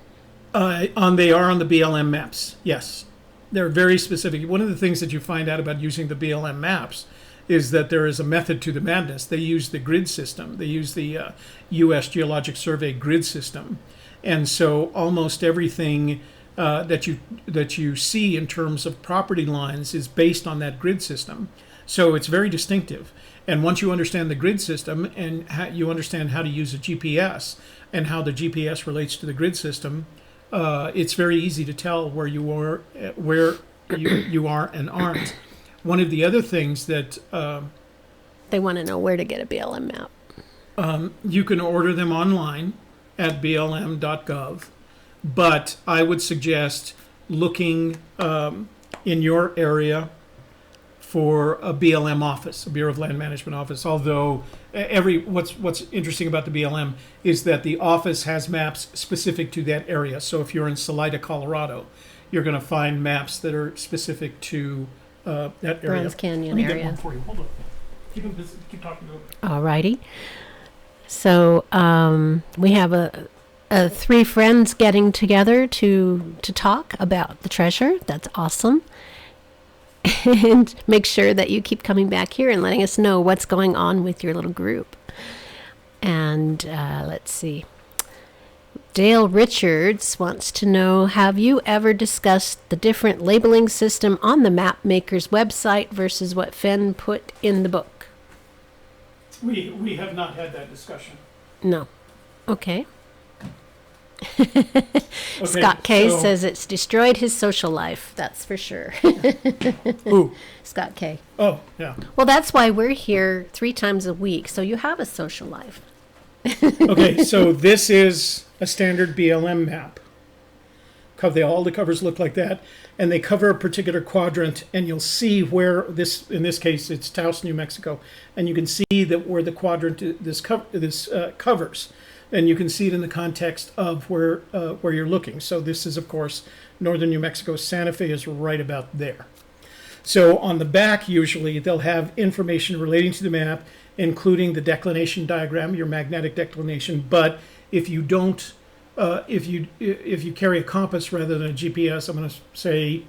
Speaker 2: They are on the BLM maps. Yes. They're very specific. One of the things that you find out about using the BLM maps is that there is a method to the madness. They use the grid system. They use the U.S. Geologic Survey grid system, and so almost everything that you see in terms of property lines is based on that grid system. So it's very distinctive. And once you understand the grid system and you understand how to use a GPS and how the GPS relates to the grid system, it's very easy to tell where you are and aren't. One of the other things that
Speaker 1: They want to know where to get a BLM map.
Speaker 2: you can order them online at blm.gov, but I would suggest looking in your area for a BLM office, a Bureau of Land Management office. Although what's interesting about the BLM is that the office has maps specific to that area. So if you're in Salida, Colorado, you're going to find maps that are specific to that area.
Speaker 1: Bronze Canyon
Speaker 2: Let me
Speaker 1: area.
Speaker 2: get one for you. Hold on. Keep talking to it.
Speaker 1: Alrighty. So we have three friends getting together to talk about the treasure. That's awesome. And make sure that you keep coming back here and letting us know what's going on with your little group. And let's see. Dale Richards wants to know, have you ever discussed the different labeling system on the map maker's website versus what Fenn put in the book?
Speaker 2: We have not had that discussion.
Speaker 1: No. Okay.
Speaker 2: Okay,
Speaker 1: Scott K
Speaker 2: so-
Speaker 1: says it's destroyed his social life. That's for sure.
Speaker 2: Ooh.
Speaker 1: Scott K.
Speaker 2: Oh, yeah.
Speaker 1: Well, that's why we're here 3 times a week. So you have a social life.
Speaker 2: Okay, so this is a standard BLM map. All the covers look like that, and they cover a particular quadrant, and you'll see where this, in this case, it's Taos, New Mexico, and you can see that where the quadrant covers, and you can see it in the context of where you're looking. So this is, of course, northern New Mexico. Santa Fe is right about there. So on the back, usually they'll have information relating to the map, including the declination diagram, your magnetic declination. But if you don't, if you carry a compass rather than a GPS, I'm going to say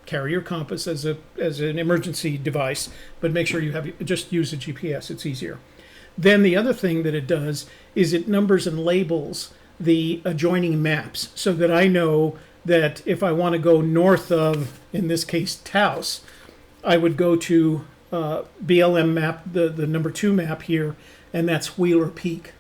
Speaker 2: carry your compass as an emergency device, but make sure just use a GPS. It's easier. Then the other thing that it does is it numbers and labels the adjoining maps so that I know that if I want to go north of, in this case, Taos, I would go to BLM map, the number 2 map here, and that's Wheeler Peak.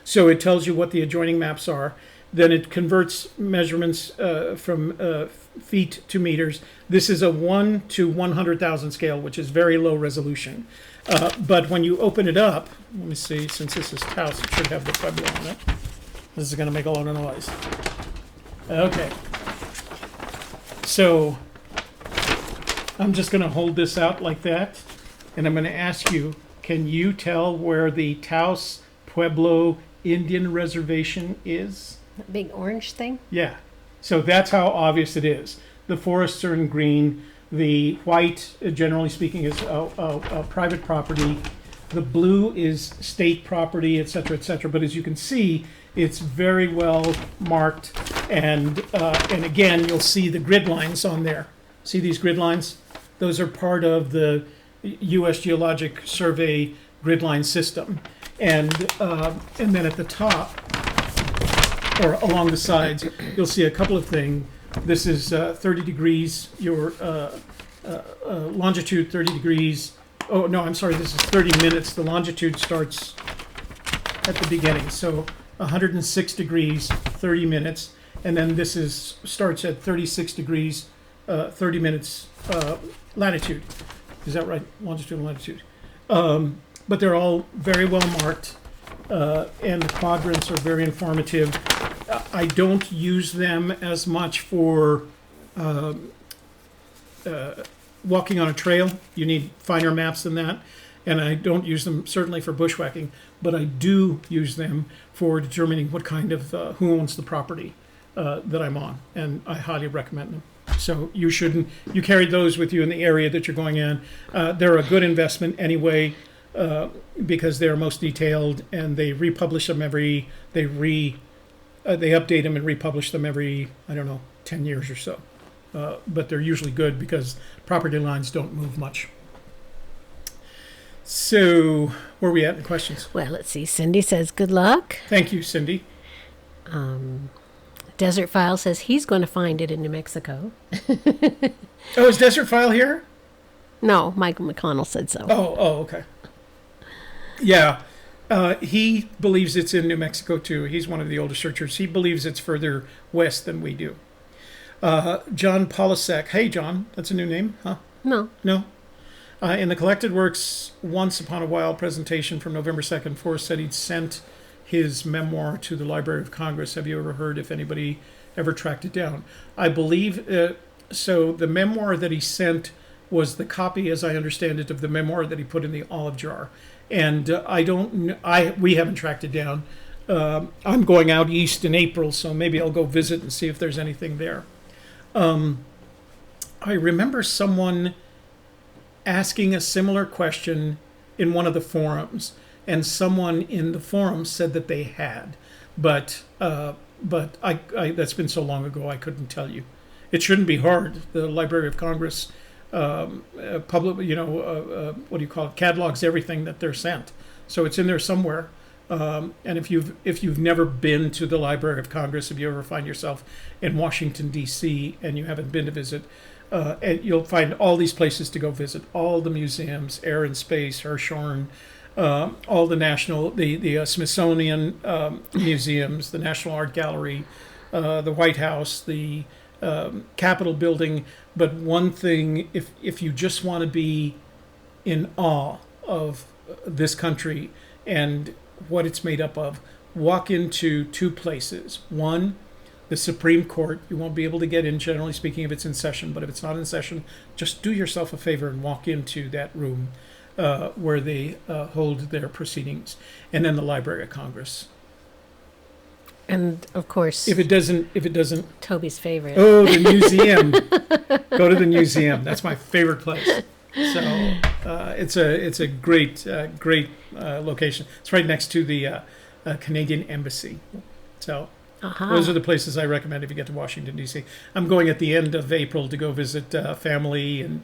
Speaker 2: So it tells you what the adjoining maps are. Then it converts measurements from feet to meters. This is a 1 to 100,000 scale, which is very low resolution. But when you open it up, let me see, since this is Taos, it should have the Pueblo on it. This is going to make a lot of noise. Okay. So I'm just going to hold this out like that, and I'm going to ask you, can you tell where the Taos Pueblo Indian Reservation is?
Speaker 1: That big orange thing?
Speaker 2: Yeah. So that's how obvious it is. The forests are in green. The white, generally speaking, is a private property. The blue is state property, et cetera, et cetera. But as you can see, it's very well marked. And again, you'll see the grid lines on there. See these grid lines? Those are part of the U.S. Geologic Survey grid line system. And then at the top, or along the sides, you'll see a couple of things. This is 30 degrees, your longitude 30 degrees. Oh, no, I'm sorry, this is 30 minutes. The longitude starts at the beginning. So 106 degrees, 30 minutes. And then this starts at 36 degrees, 30 minutes latitude. Is that right? Longitude and latitude. But they're all very well marked, and the quadrants are very informative. I don't use them as much for walking on a trail. You need finer maps than that. And I don't use them certainly for bushwhacking, but I do use them for determining what kind of, who owns the property that I'm on. And I highly recommend them. So you carry those with you in the area that you're going in. They're a good investment anyway, because they're most detailed, and they republish them they update them and republish them every, I don't know, 10 years or so. but they're usually good because property lines don't move much. So, where are we at in questions?
Speaker 1: Well, let's see. Cindy says, good luck.
Speaker 2: Thank you, Cindy.
Speaker 1: Desert File says he's going to find it in New Mexico.
Speaker 2: Oh, is Desert File here?
Speaker 1: No, Michael McConnell said so.
Speaker 2: Oh, okay. Yeah, he believes it's in New Mexico, too. He's one of the older searchers. He believes it's further west than we do. John Polisek. Hey, John. That's a new name, huh?
Speaker 1: No.
Speaker 2: No? In the Collected Works Once Upon a While presentation from November 2nd, Forrest said he'd sent his memoir to the Library of Congress. Have you ever heard if anybody ever tracked it down? I believe, so the memoir that he sent was the copy, as I understand it, of the memoir that he put in the olive jar. And we haven't tracked it down. I'm going out east in April, so maybe I'll go visit and see if there's anything there. I remember someone asking a similar question in one of the forums, and someone in the forum said that they had, but I that's been so long ago I couldn't tell you. It shouldn't be hard. The Library of Congress, what do you call it? Catalogs everything that they're sent, so it's in there somewhere. And if you've never been to the Library of Congress, if you ever find yourself in Washington D.C. and you haven't been to visit, and you'll find all these places to go visit, all the museums, Air and Space, Hirshhorn, all the Smithsonian museums, the National Art Gallery, the White House, the Capitol building. But one thing, if you just want to be in awe of this country and what it's made up of, walk into two places. One, the Supreme Court. You won't be able to get in, generally speaking, if it's in session, but if it's not in session, just do yourself a favor and walk into that room where they hold their proceedings. And then the Library of Congress.
Speaker 1: And of course,
Speaker 2: if it doesn't,
Speaker 1: Toby's favorite.
Speaker 2: Oh, the museum. Go to the museum. That's my favorite place. So it's a great location. It's right next to the Canadian Embassy. So those are the places I recommend if you get to Washington D.C. I'm going at the end of April to go visit family and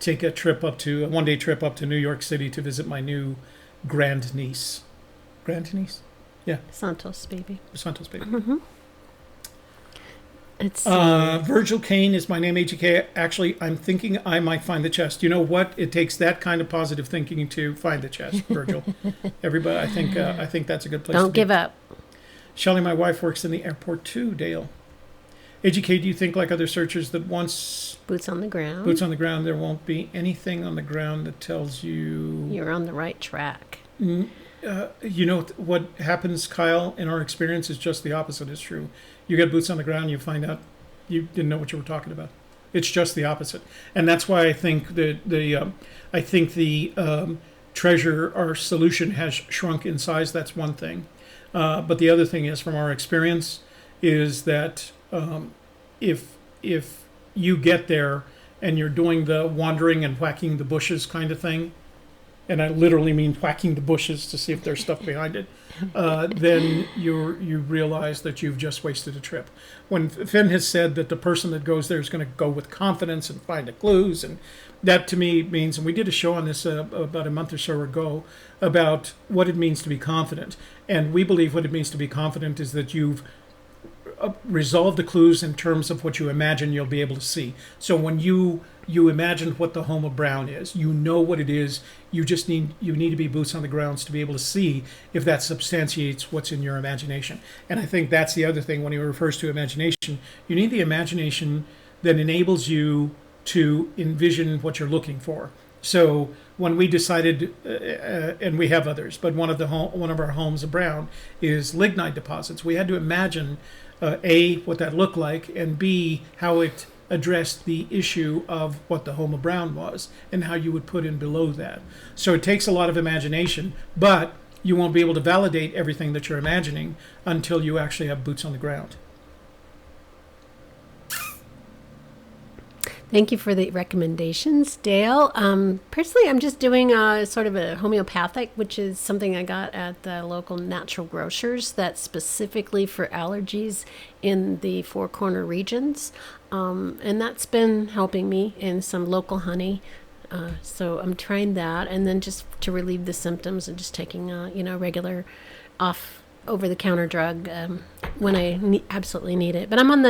Speaker 2: take a one-day trip up to New York City to visit my new grandniece. Grandniece? Yeah.
Speaker 1: Santos baby.
Speaker 2: Santos baby.
Speaker 1: Mm-hmm. It's
Speaker 2: Virgil Kane is my name. AGK. Actually, I'm thinking I might find the chest. You know what? It takes that kind of positive thinking to find the chest, Virgil. Everybody, I think that's a good place.
Speaker 1: Don't give up.
Speaker 2: Shelley, my wife, works in the airport too. Dale. AGK, do you think, like other searchers, that once
Speaker 1: boots on the ground,
Speaker 2: there won't be anything on the ground that tells you
Speaker 1: you're on the right track?
Speaker 2: You know what happens, Kyle, in our experience is just the opposite is true. You get boots on the ground, you find out you didn't know what you were talking about. It's just the opposite. And that's why I think the treasure or solution has shrunk in size. That's one thing. But the other thing is, from our experience, is that if you get there and you're doing the wandering and whacking the bushes kind of thing, and I literally mean whacking the bushes to see if there's stuff behind it, then you realize that you've just wasted a trip. When Fenn has said that the person that goes there is going to go with confidence and find the clues, and that to me means, and we did a show on this about a month or so ago, about what it means to be confident. And we believe what it means to be confident is that you've resolved the clues in terms of what you imagine you'll be able to see. So when you imagine what the home of Brown is, you know what it is. You need to be boots on the grounds to be able to see if that substantiates what's in your imagination. And I think that's the other thing when he refers to imagination. You need the imagination that enables you to envision what you're looking for. So when we decided, and we have others, but one of our homes of Brown is lignite deposits. We had to imagine A, what that looked like, and B, how it addressed the issue of what the home of Brown was and how you would put in below that. So it takes a lot of imagination, but you won't be able to validate everything that you're imagining until you actually have boots on the ground.
Speaker 1: Thank you for the recommendations, Dale. Personally, I'm just doing sort of a homeopathic, which is something I got at the local natural grocers that's specifically for allergies in the Four Corner regions. And that's been helping me in some local honey. So I'm trying that. And then just to relieve the symptoms and just taking, regular off over-the-counter drug when I absolutely need it. But I'm on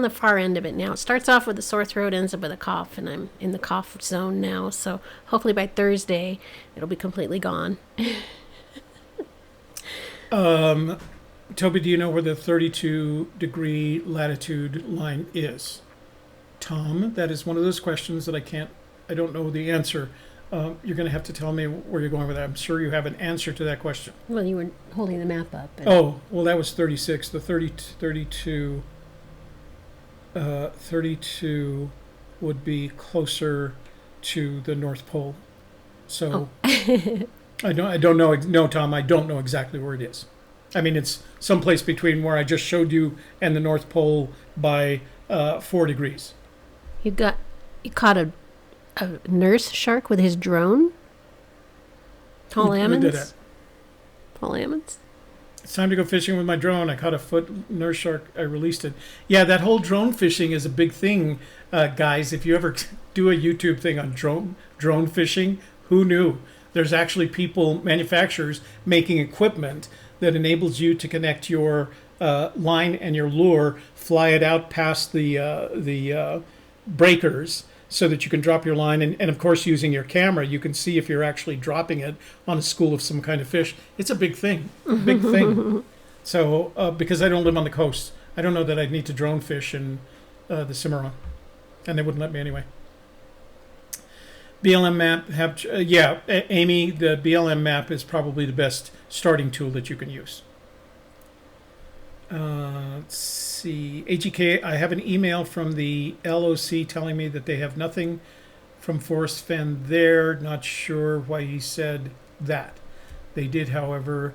Speaker 1: the far end of it now. It starts off with a sore throat, ends up with a cough, and I'm in the cough zone now. So hopefully by Thursday, it'll be completely gone.
Speaker 2: Toby, do you know where the 32-degree latitude line is? Tom, that is one of those questions that I don't know the answer. You're going to have to tell me where you're going with that. I'm sure you have an answer to that question.
Speaker 1: Well, you were holding the map up.
Speaker 2: Oh, well, that was 36. The 32 would be closer to the North Pole. So I don't know. No, Tom, I don't know exactly where it is. I mean, it's someplace between where I just showed you and the North Pole by 4 degrees.
Speaker 1: You caught a nurse shark with his drone? Paul
Speaker 2: Who did
Speaker 1: Ammons?
Speaker 2: that?
Speaker 1: Paul Ammons?
Speaker 2: It's time to go fishing with my drone. I caught a foot nurse shark. I released it. Yeah, that whole drone fishing is a big thing, guys. If you ever do a YouTube thing on drone fishing, who knew? There's actually manufacturers making equipment that enables you to connect your line and your lure, fly it out past the breakers, so that you can drop your line. And of course, using your camera, you can see if you're actually dropping it on a school of some kind of fish. It's a big thing, big thing. So, because I don't live on the coast, I don't know that I'd need to drone fish in the Cimarron. And they wouldn't let me anyway. BLM map, Amy, the BLM map is probably the best starting tool that you can use. Let's see. AGK, I have an email from the LOC telling me that they have nothing from Forrest Fenn there. Not sure why he said that. They did, however,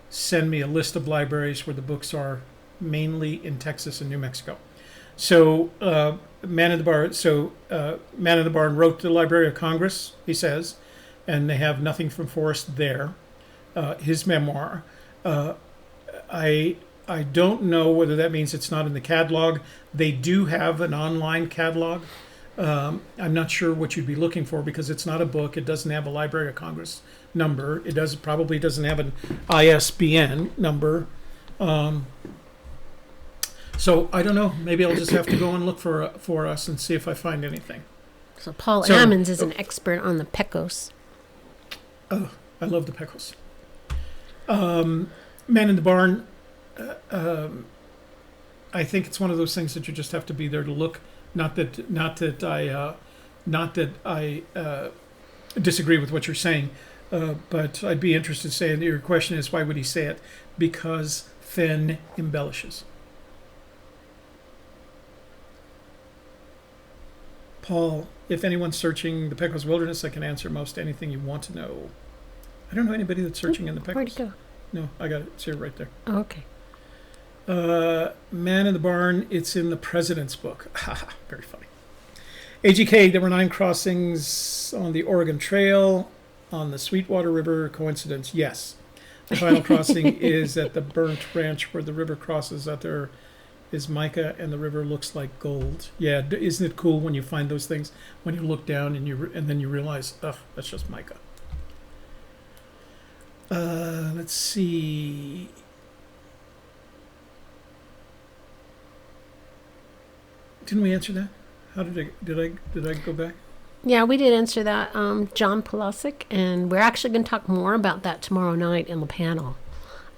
Speaker 2: send me a list of libraries where the books are, mainly in Texas and New Mexico. So, Man in the Barn wrote to the Library of Congress, he says, and they have nothing from Forrest there. His memoir. I don't know whether that means it's not in the catalog. They do have an online catalog. I'm not sure what you'd be looking for because it's not a book. It doesn't have a Library of Congress number. It probably doesn't have an ISBN number. So I don't know. Maybe I'll just have to go and look for us and see if I find anything.
Speaker 1: So Paul Ammons is an expert on the Pecos.
Speaker 2: Oh, I love the Pecos. Man in the Barn. I think it's one of those things that you just have to be there to look. Not that I disagree with what you're saying, but I'd be interested to say. And your question is, why would he say it? Because Fenn embellishes. Paul, if anyone's searching the Pecos Wilderness, I can answer most anything you want to know. I don't know anybody that's searching in the Pecos.
Speaker 1: Where'd it go?
Speaker 2: No, I got it. It's here right there.
Speaker 1: Oh, okay.
Speaker 2: Man in the Barn, it's in the President's book. Very funny. AGK, there were 9 crossings on the Oregon Trail, on the Sweetwater River. Coincidence? Yes. The final crossing is at the Burnt Ranch where the river crosses. Out there is mica and the river looks like gold. Yeah, isn't it cool when you find those things? When you look down and then you realize, that's just mica. Let's see. Didn't we answer that? How did I go back?
Speaker 1: Yeah, we did answer that. John Polosic, and we're actually going to talk more about that tomorrow night in the panel.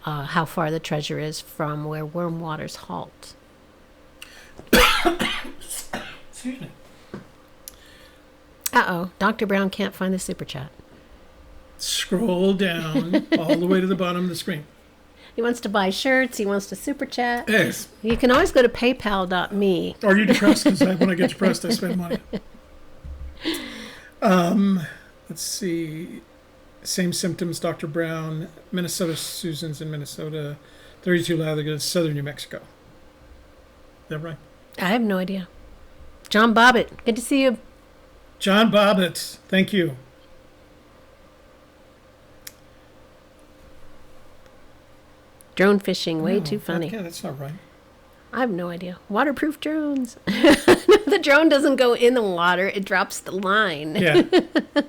Speaker 1: How far the treasure is from where worm waters halt.
Speaker 2: Excuse me.
Speaker 1: Dr. Brown can't find the super chat.
Speaker 2: Scroll down all the way to the bottom of the screen.
Speaker 1: He wants to buy shirts. He wants to super chat.
Speaker 2: Yes.
Speaker 1: You can always go to paypal.me.
Speaker 2: Are you depressed? Because when I get depressed, I spend money. Let's see. Same symptoms, Dr. Brown. Minnesota Susan's in Minnesota. 32 Lather, southern New Mexico. Is that right?
Speaker 1: I have no idea. John Bobbitt, good to see you.
Speaker 2: John Bobbitt, thank you.
Speaker 1: Drone fishing, way
Speaker 2: No,
Speaker 1: too funny.
Speaker 2: Okay, that's not right.
Speaker 1: I have no idea. Waterproof drones. The drone doesn't go in the water; it drops the line.
Speaker 2: Yeah,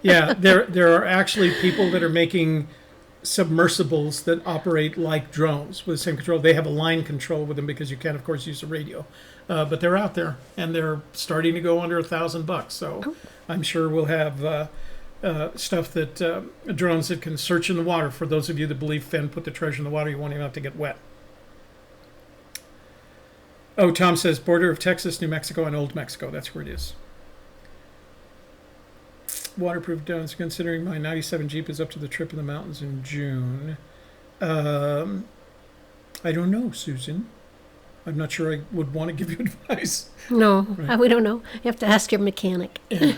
Speaker 2: yeah. There are actually people that are making submersibles that operate like drones with the same control. They have a line control with them because you can, of course, use a radio. But they're out there, and they're starting to go under $1,000. So I'm sure we'll have stuff that drones that can search in the water. For those of you that believe Fenn put the treasure in the water, you won't even have to get wet. Oh, Tom says border of Texas, New Mexico, and Old Mexico. That's where it is. Waterproof drones. Considering my '97 Jeep is up to the trip in the mountains in June. I don't know, Susan. I'm not sure I would want to give you advice.
Speaker 1: No,
Speaker 2: Right.
Speaker 1: we don't know. You have to ask your mechanic.
Speaker 2: Yeah.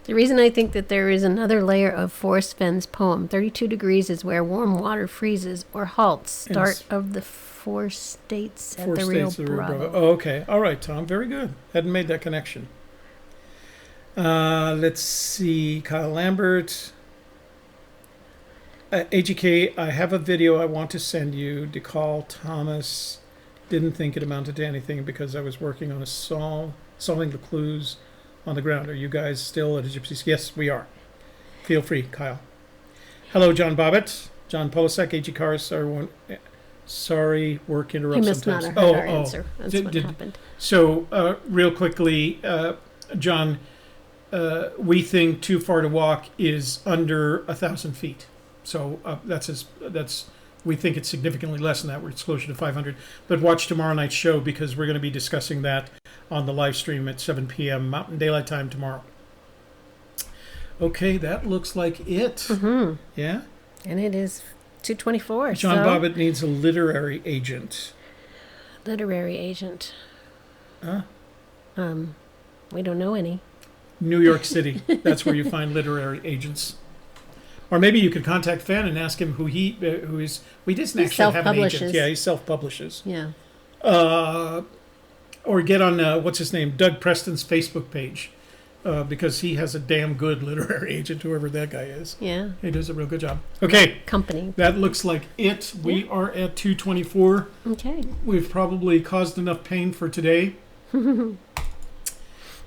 Speaker 1: The reason I think that there is another layer of Forrest Fenn's poem, 32 degrees is where warm water freezes or halts, start of the four states at the Rio Bravo.
Speaker 2: Oh, okay. All right, Tom. Very good. Hadn't made that connection. Let's see. Kyle Lambert. AGK, I have a video I want to send you. DeCall Thomas. Didn't think it amounted to anything because I was working on solving the clues on the ground. Are you guys still at a Gypsy? Yes, we are. Feel free, Kyle. Hello, John Bobbitt. John Polisek, AG Cars are one. Sorry, work interrupts
Speaker 1: You must not
Speaker 2: sometimes.
Speaker 1: have heard our answer. That's what happened.
Speaker 2: So, real quickly, John, we think too far to walk is under 1,000 feet. So we think it's significantly less than that. We're closer to 500. But watch tomorrow night's show because we're going to be discussing that on the live stream at 7 p.m. Mountain Daylight Time tomorrow. Okay, that looks like it.
Speaker 1: Mm-hmm.
Speaker 2: Yeah?
Speaker 1: And it is 2:24.
Speaker 2: John Bobbitt needs a literary agent.
Speaker 1: Literary agent.
Speaker 2: Huh?
Speaker 1: We don't know any.
Speaker 2: New York City. That's where you find literary agents. Or maybe you could contact Fenn and ask him who is. We doesn't
Speaker 1: He
Speaker 2: actually have an agent.
Speaker 1: self-publishes.
Speaker 2: Yeah, he self-publishes.
Speaker 1: Yeah.
Speaker 2: Or get on what's his name, Doug Preston's Facebook page, because he has a damn good literary agent, whoever that guy is.
Speaker 1: Yeah.
Speaker 2: He does a real good job. Okay,
Speaker 1: Company.
Speaker 2: that looks like it. We are at 2:24.
Speaker 1: Okay.
Speaker 2: We've probably caused enough pain for today.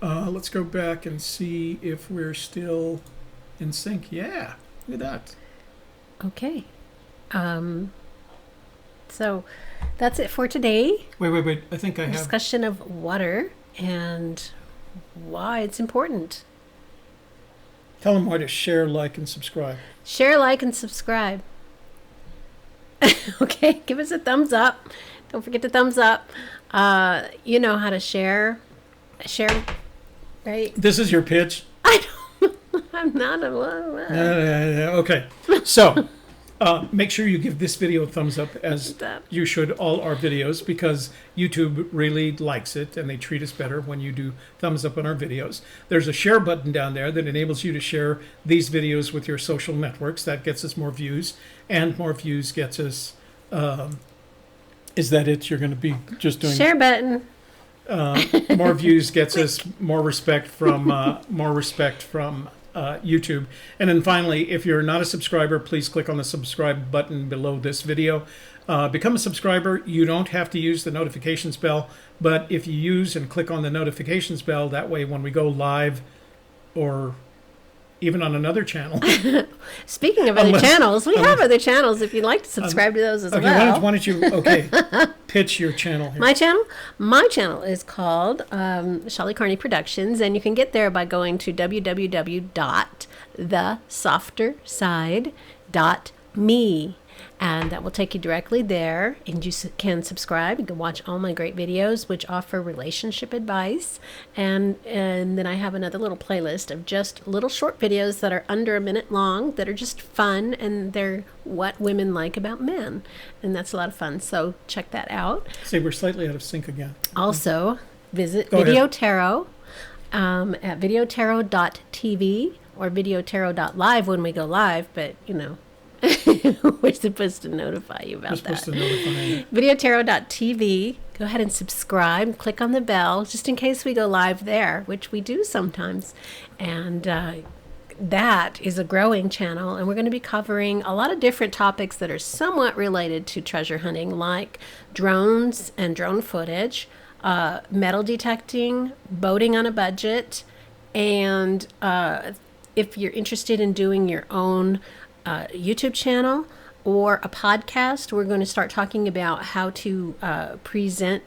Speaker 2: Let's go back and see if we're still in sync. Yeah, look at that.
Speaker 1: Okay. So that's it for today.
Speaker 2: Wait. I think I have.
Speaker 1: Discussion of water and why it's important.
Speaker 2: Tell them why to share, like, and subscribe.
Speaker 1: Share, like, and subscribe. Okay, give us a thumbs up. Don't forget to thumbs up. You know how to share. Share, right?
Speaker 2: This is your pitch.
Speaker 1: I'm not a...
Speaker 2: Okay. So, make sure you give this video a thumbs up, as you should all our videos, because YouTube really likes it and they treat us better when you do thumbs up on our videos. There's a share button down there that enables you to share these videos with your social networks. That gets us more views, and more views gets us... is that it? You're going to be just doing...
Speaker 1: Share button.
Speaker 2: More views gets us more respect from YouTube. And then finally, if you're not a subscriber, please click on the subscribe button below this video. Become a subscriber. You don't have to use the notifications bell, but if you use and click on the notifications bell, that way when we go live or even on another channel.
Speaker 1: Speaking of other channels, we have other channels if you'd like to subscribe to those as well.
Speaker 2: Why don't you pitch your channel here.
Speaker 1: My channel? My channel is called Shelley Carney Productions, and you can get there by going to www.thesofterside.me. And that will take you directly there, and you can subscribe. You can watch all my great videos, which offer relationship advice. And then I have another little playlist of just little short videos that are under a minute long that are just fun, and they're what women like about men. And that's a lot of fun. So check that out.
Speaker 2: See, we're slightly out of sync again.
Speaker 1: Also, visit
Speaker 2: Go
Speaker 1: Video
Speaker 2: ahead.
Speaker 1: Tarot at videotarot.tv or videotarot.live when we go live, but, you know, We're supposed to notify you about
Speaker 2: We're supposed
Speaker 1: that.
Speaker 2: to notify you.
Speaker 1: Videotarot.tv. Go ahead and subscribe. Click on the bell just in case we go live there, which we do sometimes. And that is a growing channel, and we're going to be covering a lot of different topics that are somewhat related to treasure hunting, like drones and drone footage, metal detecting, boating on a budget, and if you're interested in doing your own YouTube channel or a podcast, we're going to start talking about how to present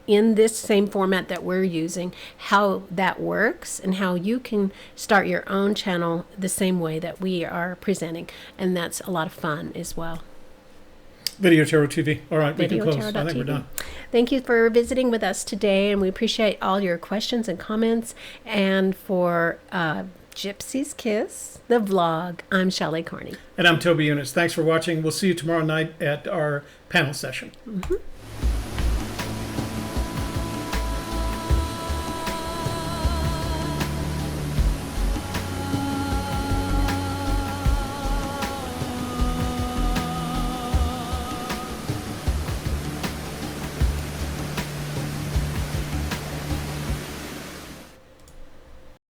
Speaker 1: in this same format that we're using, how that works, and how you can start your own channel the same way that we are presenting. And that's a lot of fun as well.
Speaker 2: Video Tarot TV. All right, we can close. I think we're done.
Speaker 1: Thank you for visiting with us today, and we appreciate all your questions and comments. And for Gypsy's Kiss, the vlog, I'm Shelley Carney.
Speaker 2: And I'm Toby Eunice. Thanks for watching. We'll see you tomorrow night at our panel session.
Speaker 1: Mm-hmm.